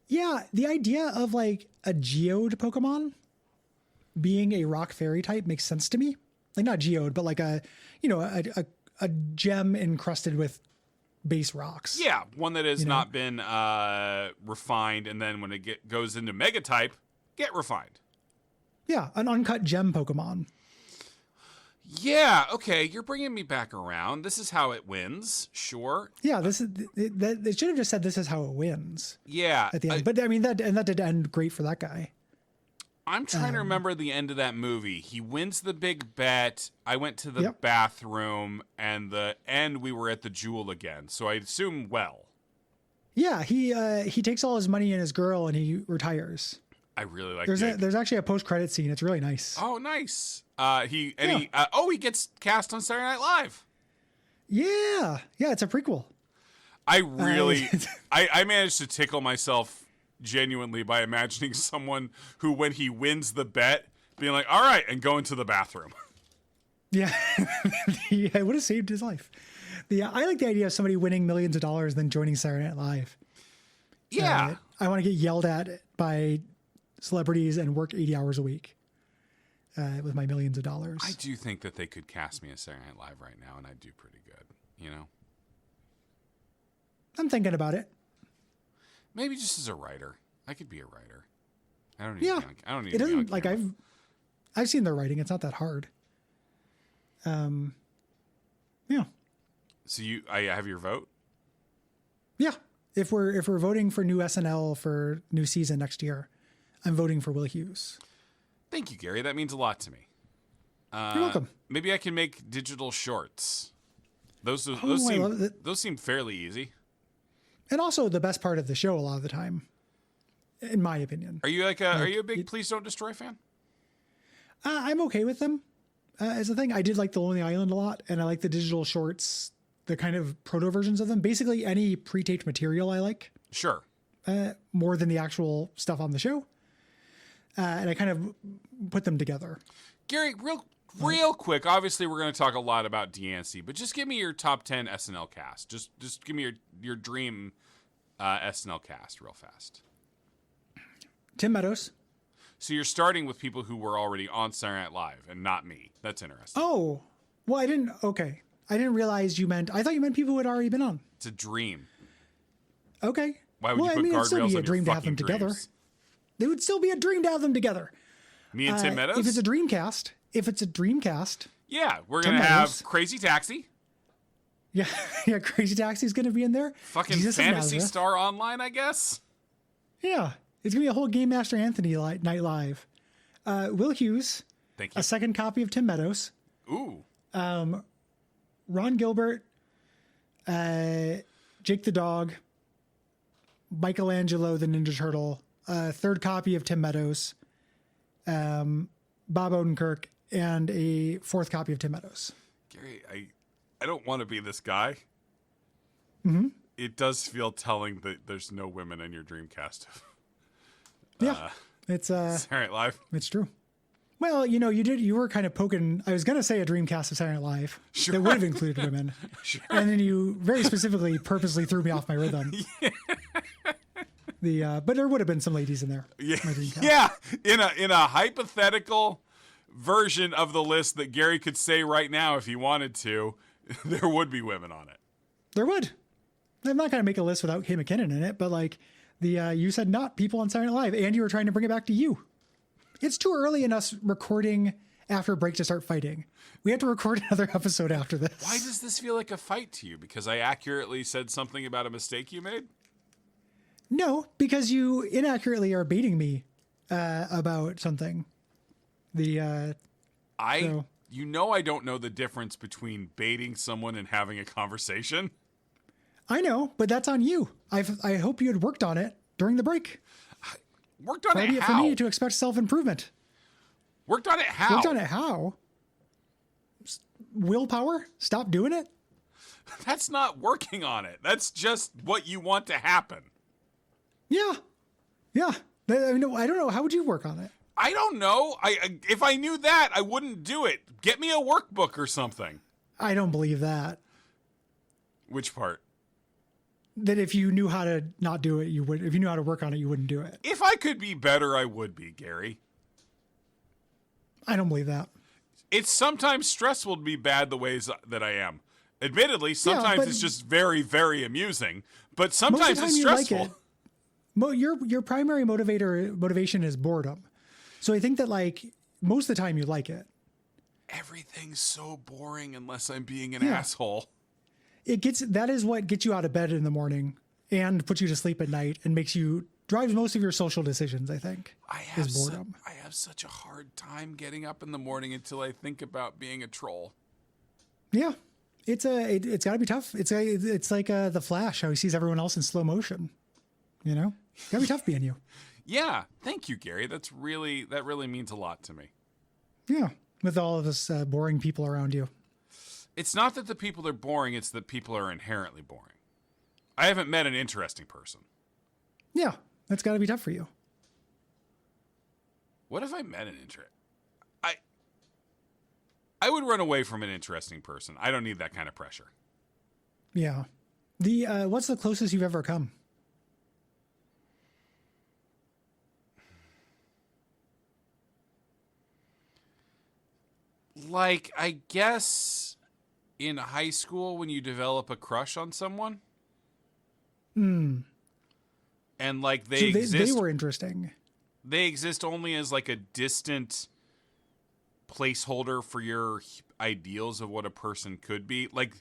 Yeah, the idea of like a geode Pokemon being a rock fairy type makes sense to me. Like not geode, but like a gem encrusted with base rocks. Yeah, one that has not been refined, and then when it goes into Mega type, get refined. Yeah, an uncut gem Pokemon. Yeah, okay, you're bringing me back around. This is how it wins, sure. Yeah, it should have just said this is how it wins. Yeah. At the end. But I mean, that did end great for that guy. I'm trying to remember the end of that movie. He wins the big bet. I went to the bathroom, and the end we were at the Jewel again. So I assume well. Yeah, he takes all his money and his girl, and he retires. I really like there's actually a post-credit scene. It's really nice. Oh, nice. He gets cast on Saturday Night Live. Yeah, it's a prequel. I really I managed to tickle myself genuinely by imagining someone who, when he wins the bet, being like, all right, and going to the bathroom. Yeah, it would have saved his life. I like the idea of somebody winning millions of dollars and then joining Saturday Night Live. Yeah. I want to get yelled at by celebrities and work 80 hours a week with my millions of dollars. I do think that they could cast me as Saturday Night Live right now, and I'd do pretty good, you know? I'm thinking about it. Maybe just as a writer. I could be a writer. I don't need yeah. I don't need it to be on doesn't like camera. I've seen their writing. It's not that hard. Yeah. So I have your vote? Yeah. If we're voting for new SNL for new season next year, I'm voting for Will Hughes. Thank you, Gary. That means a lot to me. You're welcome. Maybe I can make digital shorts. Those seem fairly easy. And also the best part of the show a lot of the time, in my opinion. Are you are you a big Please Don't Destroy fan? I'm okay with them. As a thing, I did like the Lonely Island a lot, and I like the digital shorts, the kind of proto versions of them. Basically, any pre-taped material I like. Sure. More than the actual stuff on the show. And I kind of put them together. Gary, real quick, obviously we're going to talk a lot about Diancie, but just give me your top 10 SNL cast. Just give me your dream SNL cast real fast. Tim Meadows. So you're starting with people who were already on Saturday Night Live and not me. That's interesting. Oh, well, I didn't realize I thought you meant people who had already been on. It's a dream. Okay. Why would you put it'd still guardrails be a on dream your to have them fucking together. dreams? It would still be a dream to have them together. Me and Tim Meadows? If it's a Dreamcast. Yeah, we're Tim going to have Meadows. Crazy Taxi. Yeah, Crazy Taxi's going to be in there. Fucking Jesus Fantasy Star Online, I guess. Yeah, it's going to be a whole Game Master Anthony Night Live. Will Hughes. Thank you. A second copy of Tim Meadows. Ooh. Ron Gilbert. Jake the Dog. Michelangelo the Ninja Turtle. Third copy of Tim Meadows. Bob Odenkirk. And a fourth copy of Tim Meadows. Gary, I don't want to be this guy. Mm-hmm. It does feel telling that there's no women in your Dreamcast. Yeah, it's Saturday Night Live. It's true. Well, you were kind of poking. I was going to say a Dreamcast of Saturday Night Live that would have included women. Sure. And then you very specifically purposely threw me off my rhythm. Yeah. But there would have been some ladies in there. Yeah. In a hypothetical version of the list that Gary could say right now if he wanted to, there would be women on it. There would. I'm not going to make a list without Kay McKinnon in it, but like you said not people on Saturday Night Live, and you were trying to bring it back to you. It's too early in us recording after a break to start fighting. We have to record another episode after this. Why does this feel like a fight to you? Because I accurately said something about a mistake you made? No, because you inaccurately are baiting me about something. You know I don't know the difference between baiting someone and having a conversation. I know, but that's on you. I hope you had worked on it during the break. Worked on it For how? me to expect self-improvement. Worked on it how? Worked on it how? Willpower? Stop doing it? That's not working on it. That's just what you want to happen. Yeah. Yeah. I don't know. How would you work on it? I don't know. If I knew that, I wouldn't do it. Get me a workbook or something. I don't believe that. Which part? That if you knew how to not do it, you would. If you knew how to work on it, you wouldn't do it. If I could be better, I would be, Gary. I don't believe that. It's sometimes stressful to be bad the ways that I am. Admittedly, sometimes it's just very, very amusing. But sometimes it's stressful. Your primary motivation is boredom. So I think that like most of the time you like it. Everything's so boring unless I'm being an asshole. That is what gets you out of bed in the morning and puts you to sleep at night and drives most of your social decisions, I think. Is boredom. I have such a hard time getting up in the morning until I think about being a troll. Yeah. It's got to be tough. It's like the Flash, how he sees everyone else in slow motion. You know? It's got to be tough being you. Yeah. Thank you, Gary. That really means a lot to me. Yeah. With all of us boring people around you. It's not that the people are boring, it's that people are inherently boring. I haven't met an interesting person. Yeah, that's got to be tough for you. What if I met an I would run away from an interesting person. I don't need that kind of pressure. Yeah. What's the closest you've ever come? Like, I guess in high school when you develop a crush on someone. And like they They were interesting. They exist only as like a distant placeholder for your ideals of what a person could be. Like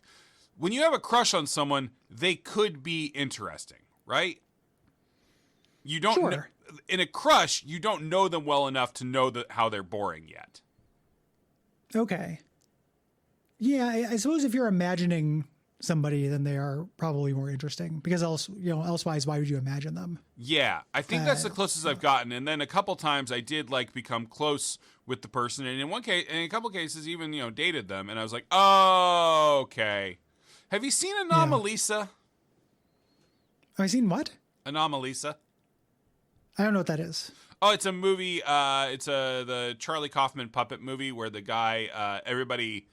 when you have a crush on someone, they could be interesting, right? You don't know, in a crush, you don't know them well enough to know how they're boring yet. Okay. Yeah, I suppose if you're imagining somebody, then they are probably more interesting because elsewise, why would you imagine them? Yeah, I think that's the closest I've gotten. And then a couple times I did like become close with the person. And in a couple cases, even, dated them. And I was like, oh, okay. Have you seen Anomalisa? Have I seen what? Anomalisa. I don't know what that is. Oh, it's a movie. It's the Charlie Kaufman puppet movie where the guy, everybody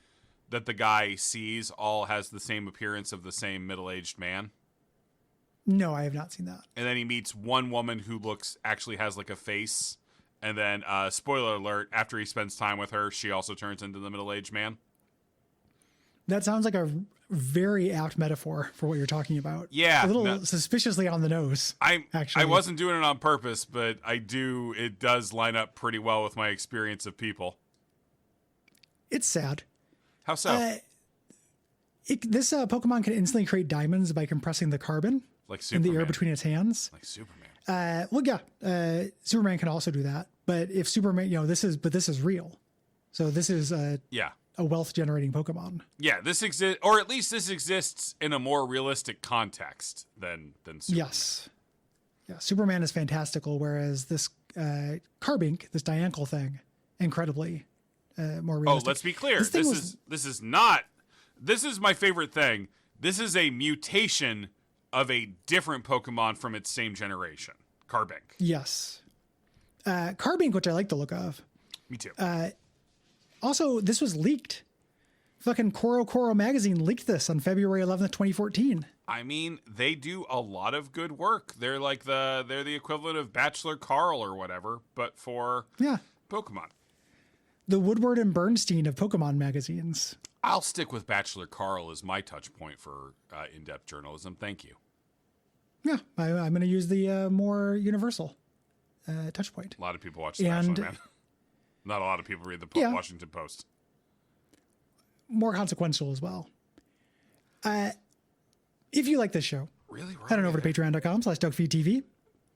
that the guy sees all has the same appearance of the same middle-aged man. No, I have not seen that. And then he meets one woman who actually has like a face. And then, spoiler alert, after he spends time with her, she also turns into the middle-aged man. That sounds like a very apt metaphor for what you're talking about. Yeah. A little suspiciously on the nose. I wasn't doing it on purpose, but it does line up pretty well with my experience of people. It's sad. How so? This Pokemon can instantly create diamonds by compressing the carbon in the air between its hands. Like Superman. Superman can also do that. But if Superman, this is real. So this is a wealth generating Pokemon. Yeah, this exists, or at least this exists in a more realistic context than Superman. Yes. Yeah, Superman is fantastical, whereas this Carbink, this Diancle thing, incredibly more realistic. Oh, let's be clear. This is my favorite thing. This is a mutation of a different Pokemon from its same generation. Carbink. Yes. Carbink, which I like the look of. Me too. Also, this was leaked. Fucking Coro magazine leaked this on February 11th, 2014. I mean, they do a lot of good work. They're like they're the equivalent of Bachelor Carl or whatever, but for Pokemon. the Woodward and Bernstein of Pokemon magazines. I'll stick with Bachelor Carl as my touch point for in-depth journalism. Thank you. Yeah, I'm going to use the more universal touch point. A lot of people watch The Bachelor, man. Not a lot of people read the Washington Post. More consequential as well. If you like this show, really, head on over to patreon.com/Duckfeed.tv.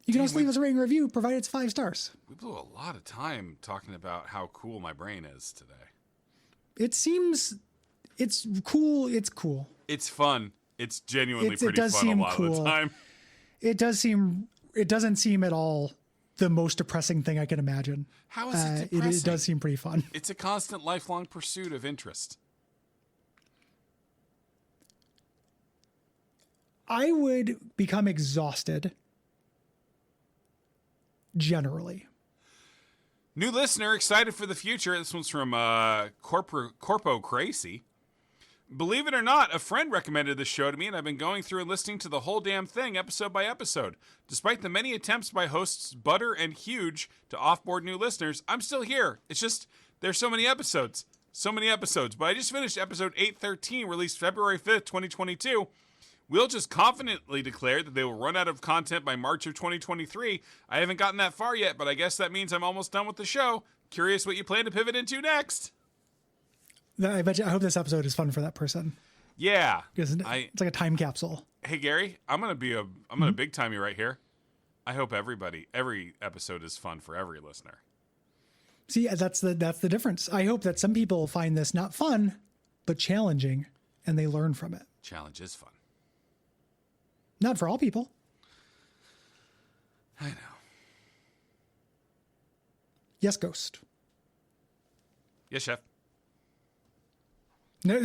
You can also leave us a rating and review, provided it's 5 stars. We blew a lot of time talking about how cool my brain is today. It seems it's cool. It's cool. It's fun. It's genuinely pretty fun a lot of the time. It doesn't seem at all the most depressing thing I can imagine. How is it depressing? It does seem pretty fun. It's a constant, lifelong pursuit of interest. I would become exhausted generally. New listener, excited for the future. This one's from Corpo Crazy. Believe it or not, a friend recommended this show to me, and I've been going through and listening to the whole damn thing episode by episode. Despite the many attempts by hosts Butter and Huge to offboard new listeners, I'm still here. It's just, there's so many episodes. But I just finished episode 813, released February 5th, 2022. Will just confidently declare that they will run out of content by March of 2023. I haven't gotten that far yet, but I guess that means I'm almost done with the show. Curious what you plan to pivot into next. I hope this episode is fun for that person. Yeah. It's like a time capsule. Hey Gary, I'm gonna big time you right here. I hope every episode is fun for every listener. See, that's the difference. I hope that some people find this not fun, but challenging, and they learn from it. Challenge is fun. Not for all people. I know. Yes, Ghost. Yes, Chef. No.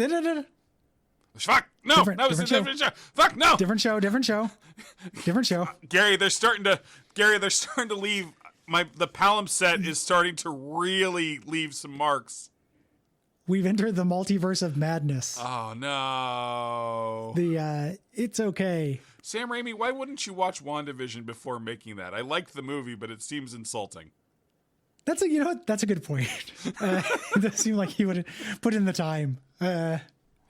Fuck! No! That was a different show. Fuck! No! Different show. Gary, they're starting to leave. The palimpsest is starting to really leave some marks. We've entered the multiverse of madness. Oh no! It's okay. Sam Raimi, why wouldn't you watch WandaVision before making that? I liked the movie, but it seems insulting. That's a good point. It does seem like he would put in the time. I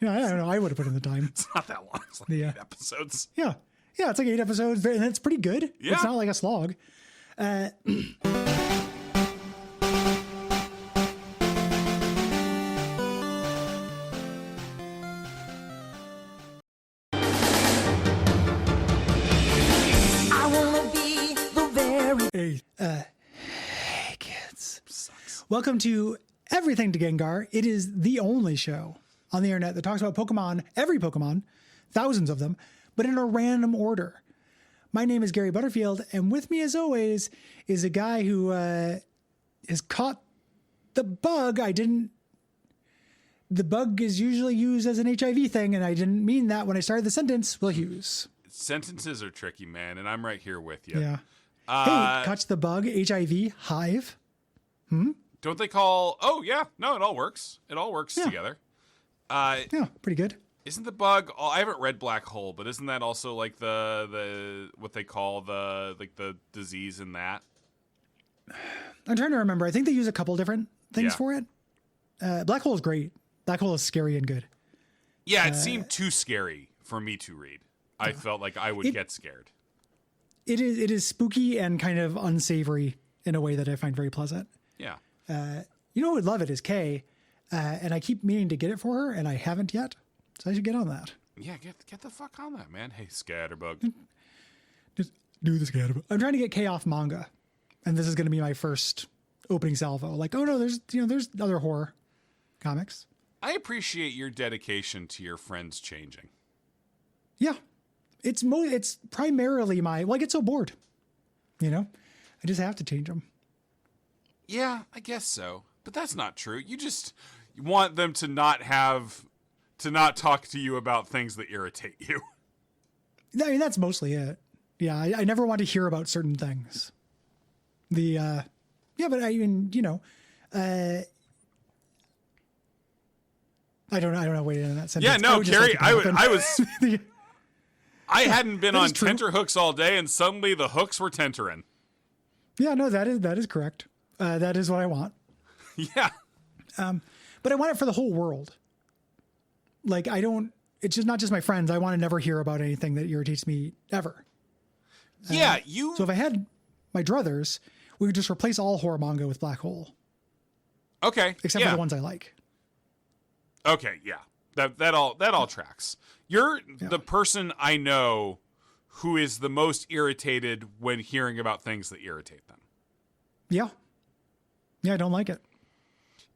don't know. I would have put in the time. It's not that long. It's like 8 episodes. Yeah, it's like 8 episodes, and it's pretty good. Yeah. It's not like a slog. Hey, kids. Sucks. Welcome to Everything to Gengar. It is the only show on the internet that talks about Pokemon, every Pokemon, thousands of them, but in a random order. My name is Gary Butterfield, and with me, as always, is a guy who has caught the bug. The bug is usually used as an HIV thing, and I didn't mean that when I started the sentence. Will Hughes. Sentences are tricky, man, and I'm right here with you. Yeah. Hey, catch the bug, HIV, hive. Don't they call... Oh, yeah. No, it all works. It all works together. Yeah, pretty good. Isn't the bug... I haven't read Black Hole, but isn't that also like the what they call the disease in that? I'm trying to remember. I think they use a couple different things Yeah. for it. Black Hole is great. Black Hole is scary and good. Yeah, it seemed too scary for me to read. I felt like I would get scared. It is spooky and kind of unsavory in a way that I find very pleasant. Yeah. You know who would love it is Kay, and I keep meaning to get it for her, and I haven't yet, so I should get on that. Yeah, get the fuck on that, man. Hey, Scatterbug. Just do the Scatterbug. I'm trying to get Kay off manga, and this is going to be my first opening salvo. Like, oh no, there's other horror comics. I appreciate your dedication to your friends changing. Yeah, it's primarily I get so bored, I just have to change them. Yeah, I guess so. But that's not true. You want them to not talk to you about things that irritate you. I mean, that's mostly it. Yeah, I never want to hear about certain things. But I mean, I don't know how to in that sentence. Yeah, no, Gary, I hadn't been on true. tenterhooks all day, and suddenly the hooks were tentering. Yeah, no, that is correct. That is what I want. Yeah. But I want it for the whole world. Like, it's just not just my friends. I want to never hear about anything that irritates me ever. Yeah, So if I had my druthers, we would just replace all horror manga with Black Hole, Okay. except for the ones I like. Okay, yeah. That all tracks. You're the person I know who is the most irritated when hearing about things that irritate them. Yeah. Yeah, I don't like it.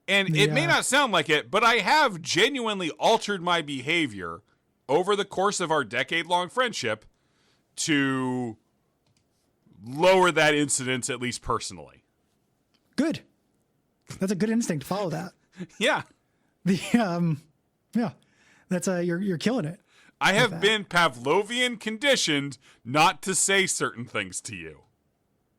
And it may not sound like it, but I have genuinely altered my behavior over the course of our decade-long friendship to lower that incidence, at least personally. Good. That's a good instinct. Follow that. Yeah. That's you're killing it. I have been Pavlovian conditioned not to say certain things to you.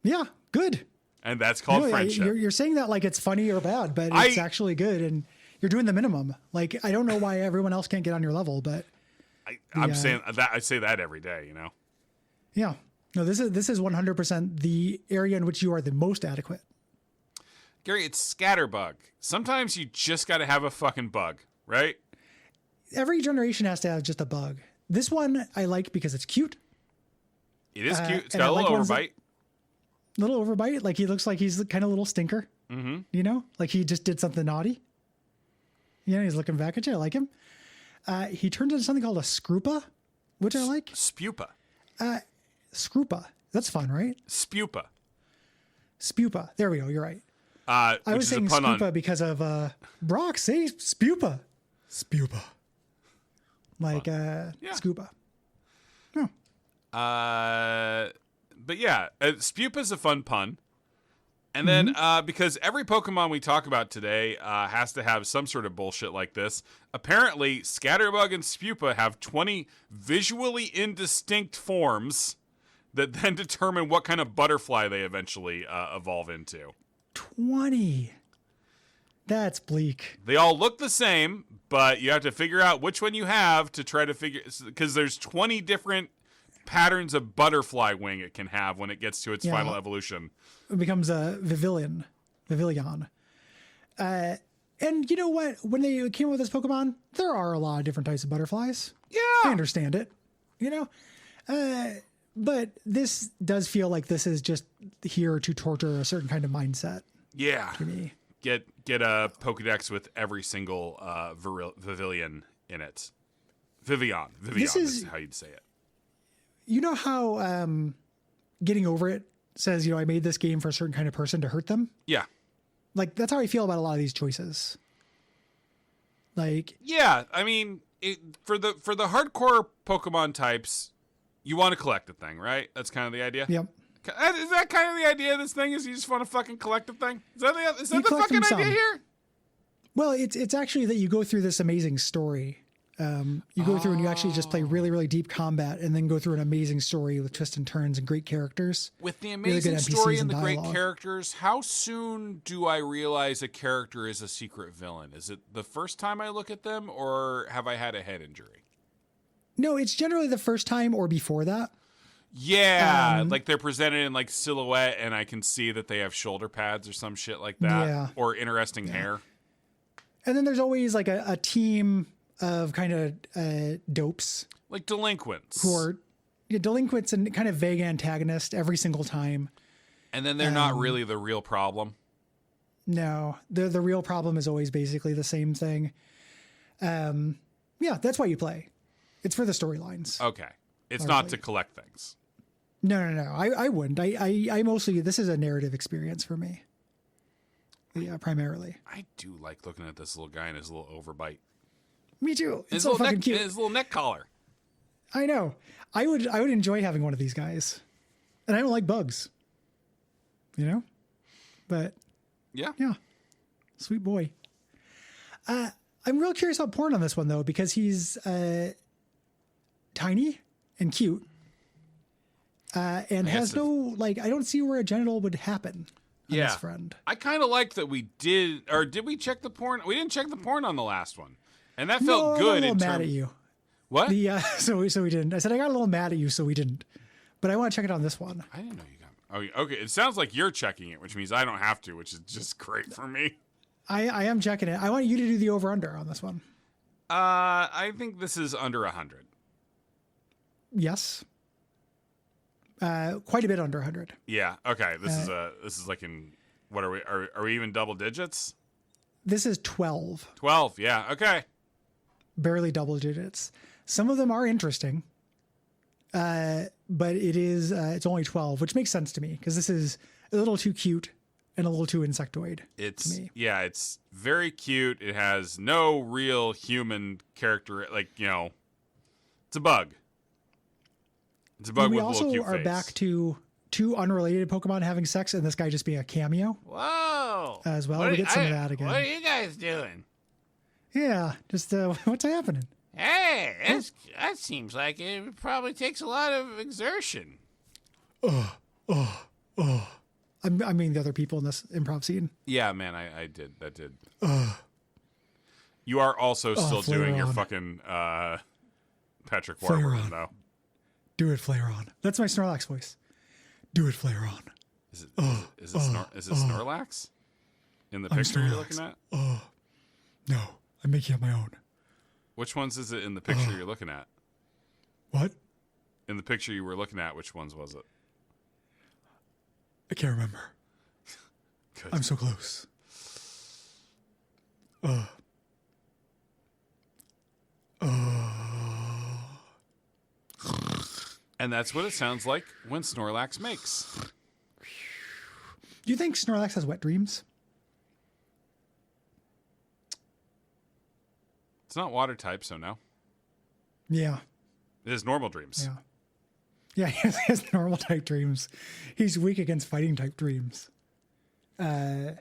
Yeah, good. And that's called friendship. You're saying that like it's funny or bad, but it's actually good, and you're doing the minimum. Like, I don't know why everyone else can't get on your level, but I'm saying that I say that every day, you know. Yeah. No, this is 100% the area in which you are the most adequate. Gary, it's Scatterbug. Sometimes you just got to have a fucking bug, right? Every generation has to have just a bug. This one I like because it's cute. It is cute. It's got a little overbite. Little overbite. Like, he looks like he's kind of a little stinker. Mm-hmm. You know? Like he just did something naughty. You know, he's looking back at you. I like him. He turns into something called a Scroopa, which I like. Spupa. Scroopa. That's fun, right? Spupa. Spupa. There we go. You're right. I was saying Spupa because of Brock. Say Spupa. Spupa. Like Scuba. No. But yeah, Spupa's a fun pun. And then because every Pokemon we talk about today has to have some sort of bullshit like this, apparently Scatterbug and Spupa have 20 visually indistinct forms that then determine what kind of butterfly they eventually evolve into. 20. That's bleak. They all look the same, but you have to figure out which one you have to try to figure, because there's 20 different patterns of butterfly wing it can have when it gets to its final evolution. It becomes a Vivillon. And you know what? When they came up with this Pokemon, there are a lot of different types of butterflies. Yeah. I understand it. You know? But this does feel like this is just here to torture a certain kind of mindset. Yeah. To me. Get a Pokédex with every single Vivillon in it. Vivian is how you'd say it. You know how Getting Over It says, you know, I made this game for a certain kind of person to hurt them? Yeah. Like, that's how I feel about a lot of these choices. Like, yeah, I mean, for the hardcore Pokemon types, you want to collect the thing, right? That's kind of the idea. Yep. Is that kind of the idea of this thing? Is you just want to fucking collect the thing? Is that the fucking idea here? Well, it's actually that you go through this amazing story. You go through and you actually just play really, really deep combat, and then go through an amazing story with twists and turns and great characters. With the amazing really story and the dialogue. great characters, how soon do I realize a character is a secret villain? Is it the first time I look at them, or have I had a head injury? No, it's generally the first time or before that. Yeah, like they're presented in like silhouette, and I can see that they have shoulder pads or some shit like that, or interesting hair. And then there's always like a team of kind of dopes, like delinquents, who are delinquents and kind of vague antagonists every single time. And then they're not really the real problem. No, the real problem is always basically the same thing. Yeah, that's why you play. It's for the storylines. Okay, it's not to collect things. No. I wouldn't. I mostly, this is a narrative experience for me. Yeah, primarily. I do like looking at this little guy and his little overbite. Me too. It's so fucking cute. His little neck collar. I know. I would enjoy having one of these guys. And I don't like bugs. You know? But yeah. Sweet boy. I'm real curious about porn on this one though, because he's tiny and cute. And has no, like, I don't see where a genital would happen on this friend. I kind of like that we did, or did we check the porn? We didn't check the porn on the last one. And that felt good. I got a little mad at you. What? So we didn't. I said I got a little mad at you, so we didn't. But I want to check it on this one. I didn't know you got. Oh, okay. It sounds like you're checking it, which means I don't have to, which is just great for me. I am checking it. I want you to do the over-under on this one. I think this is under 100. Yes. Quite a bit under 100. Yeah. Okay. This is like in, what are we? Are we even double digits? This is 12. 12. Yeah. Okay. Barely double digits. Some of them are interesting. But it's only 12, which makes sense to me because this is a little too cute and a little too insectoid to me. Yeah, it's very cute. It has no real human character. Like, it's a bug. It's a bug with a little cute face. We also are back to two unrelated Pokemon having sex and this guy just being a cameo. Whoa. As well. We get some of that again. What are you guys doing? Yeah, just what's happening? Hey, that seems like it probably takes a lot of exertion. I mean the other people in this improv scene. Yeah, man, I did. That did. You are also still doing your fucking Patrick Warburton, though. Do it, Flareon. That's my Snorlax voice. Do it, Flareon. Is it Snorlax? In the picture you're looking at? No, I'm making up my own. Which ones is it in the picture you're looking at? What? In the picture you were looking at, which ones was it? I can't remember. Good. I'm so close. And that's what it sounds like when Snorlax makes. Do you think Snorlax has wet dreams? It's not water type, so no. Yeah. It is normal dreams. Yeah. Yeah, he has normal type dreams. He's weak against fighting type dreams. Yeah.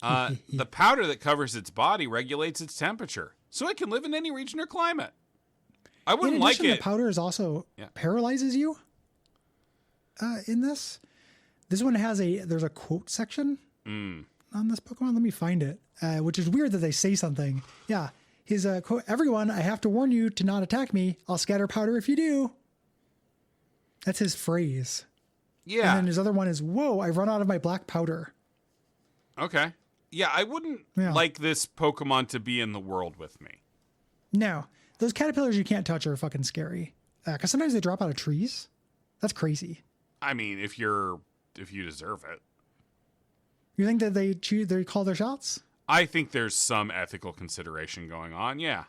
The powder that covers its body regulates its temperature, so it can live in any region or climate. I wouldn't like it. The powder is also paralyzes you. In this one there's a quote section on this Pokemon. Let me find it. Which is weird that they say something. Yeah, his quote: "Everyone, I have to warn you to not attack me. I'll scatter powder if you do." That's his phrase. Yeah. And then his other one is, "Whoa, I've run out of my black powder." Okay. Yeah, I wouldn't like this Pokemon to be in the world with me. No. Those caterpillars you can't touch are fucking scary. Because sometimes they drop out of trees. That's crazy. I mean, if you deserve it. You think that they call their shots? I think there's some ethical consideration going on, yeah.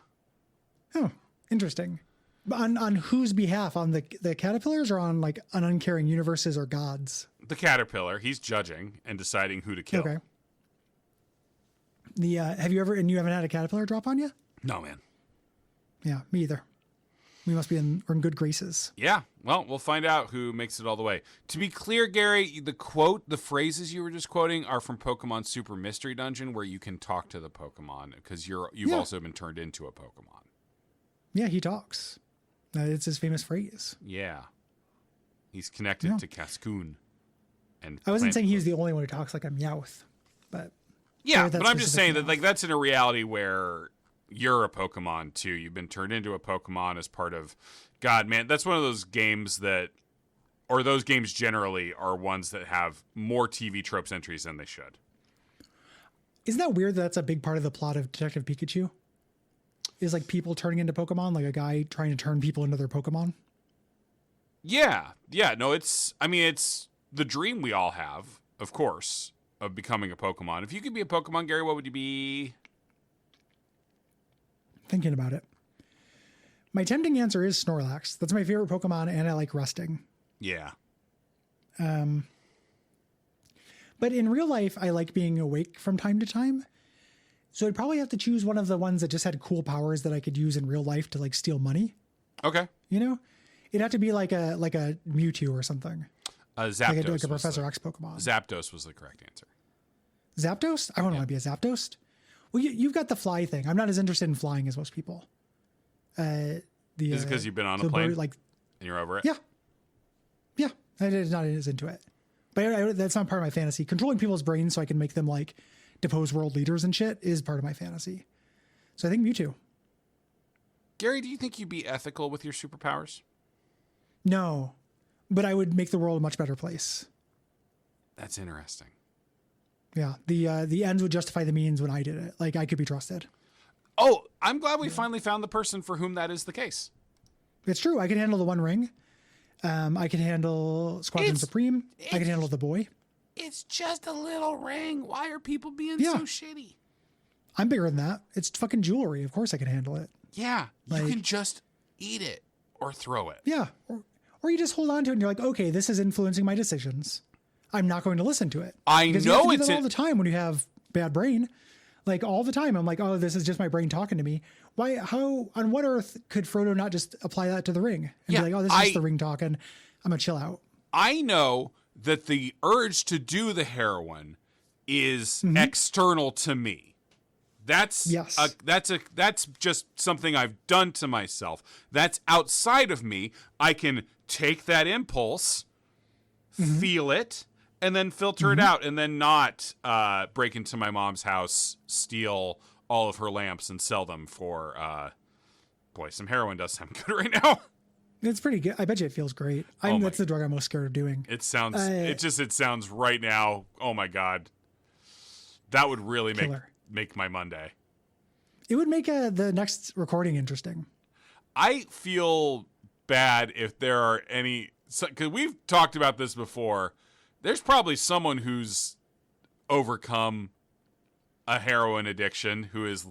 Oh, interesting. But on whose behalf? On the caterpillars or on like an uncaring universes or gods? The caterpillar, he's judging and deciding who to kill. Okay. You haven't had a caterpillar drop on you? No, man. Yeah, me either. We must we're in good graces. Yeah, well, we'll find out who makes it all the way. To be clear, Gary, the phrases you were just quoting are from Pokemon Super Mystery Dungeon, where you can talk to the Pokemon because you've also been turned into a Pokemon. Yeah, he talks. It's his famous phrase. Yeah, he's connected to Cascoon. And I wasn't saying he was the only one who talks like a Meowth, but yeah, but I'm just saying that like that's in a reality where you're a Pokemon too. You've been turned into a Pokemon as part of God, man. That's one of those games those games generally are ones that have more TV tropes entries than they should. Isn't that weird that that's a big part of the plot of Detective Pikachu? Is like people turning into Pokemon, like a guy trying to turn people into their Pokemon? Yeah. Yeah. No, it's the dream we all have, of course, of becoming a Pokemon. If you could be a Pokemon, Gary, what would you be? Thinking about it. My tempting answer is Snorlax. That's my favorite Pokemon, and I like rusting. Yeah. But in real life, I like being awake from time to time. So I'd probably have to choose one of the ones that just had cool powers that I could use in real life to like steal money. Okay. You know? It'd have to be like a Mewtwo or something. Zapdos. Like a Professor X Pokemon. Zapdos was the correct answer. Zapdos? I don't want to be a Zapdos. Well, you've got the fly thing. I'm not as interested in flying as most people. Is it because you've been on a plane and you're over it? Yeah. Yeah. I'm not as into it. But that's not part of my fantasy. Controlling people's brains so I can make them like depose world leaders and shit is part of my fantasy. So I think Mewtwo. Gary, do you think you'd be ethical with your superpowers? No. But I would make the world a much better place. That's interesting. Yeah. The ends would justify the means when I did it. Like I could be trusted. Oh, I'm glad we finally found the person for whom that is the case. It's true. I can handle the One Ring. I can handle Squadron Supreme. I can handle the boy. It's just a little ring. Why are people being Yeah. so shitty? I'm bigger than that. It's fucking jewelry. Of course I can handle it. Yeah, Like- you can just eat it or throw it. Yeah. Or you just hold on to it and you're like, okay, this is influencing my decisions. I'm not going to listen to it. I Because know you have to do it's that all the time when you have bad brain. Like all the time, I'm like, oh, this is just my brain talking to me. Why? How? On what earth could Frodo not just apply that to the ring and Yeah, be like, oh, this is just the ring talking. I'm gonna chill out. I know that the urge to do the heroin is external to me. That's Yes. that's just something I've done to myself. That's outside of me. I can take that impulse, feel it, and then filter it out, and then not break into my mom's house, steal all of her lamps, and sell them for boy, some heroin does sound good right now. It's pretty good. I bet you it feels great. That's the drug I'm most scared of doing. It sounds it sounds right now. Oh my god, that would really Killer. make my Monday. It would make the next recording interesting. I feel bad if there are any, because we've talked about this before. There's probably someone who's overcome a heroin addiction who has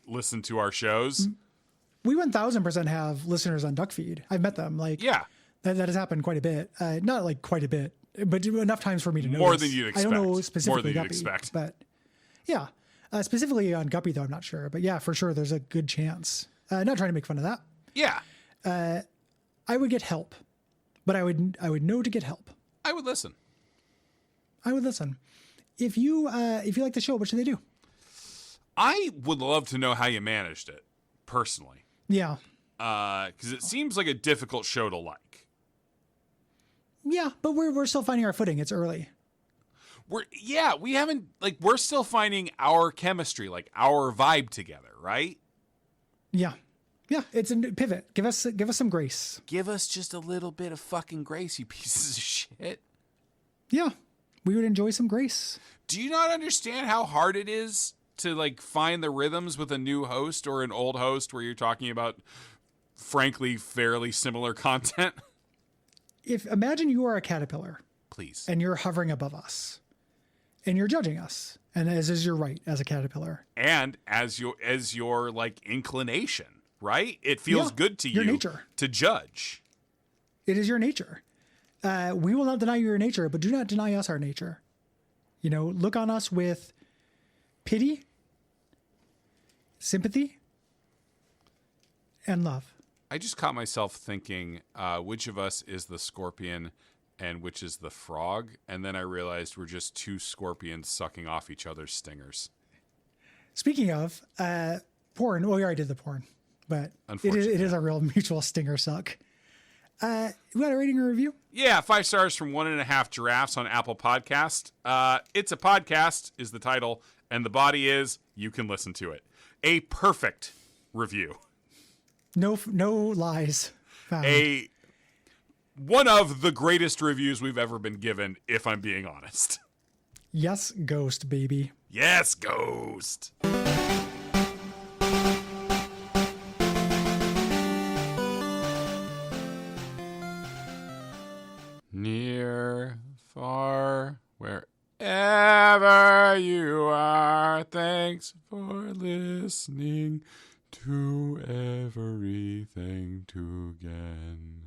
listened to our shows. We 1000% have listeners on Duckfeed. I've met them. Like, Yeah. that has happened quite a bit. Not like quite a bit, but enough times for me to know. More than you'd I don't know expect. specifically More than you'd Guppy, expect. but yeah, specifically on Guppy though, I'm not sure. But yeah, for sure, there's a good chance. Not trying to make fun of that. Yeah. I would get help, but I would know to get help. I would listen. I would listen. If you like the show, what should they do? I would love to know how you managed it, personally. Yeah. Because it seems like a difficult show to like. Yeah, but we're still finding our footing. It's early. We're still finding our chemistry, like our vibe together, right? Yeah. Yeah, it's a pivot. Give us some grace. Give us just a little bit of fucking grace, you pieces of shit. Yeah. We would enjoy some grace. Do you not understand how hard it is to like find the rhythms with a new host or an old host where you're talking about frankly fairly similar content? Imagine you are a caterpillar Please. and you're hovering above us and you're judging us, and as is your right as a caterpillar. And as your like inclination, right? It feels Yeah, good to your you nature. to judge. It is your nature. We will not deny you your nature, but do not deny us our nature. You know, look on us with pity, sympathy, and love. I just caught myself thinking, which of us is the scorpion and which is the frog? And then I realized we're just two scorpions sucking off each other's stingers. Speaking of porn, well, we already did the porn, but it is a real mutual stinger suck. We got a rating or review? Yeah, 5 stars from 1.5 Giraffes on Apple Podcast. It's a podcast is the title, and the body is you can listen to it. A perfect review. No lies found. One of the greatest reviews we've ever been given, if I'm being honest. Yes, ghost baby. Yes, Ghost. Near, far, wherever you are, thanks for listening to everything together.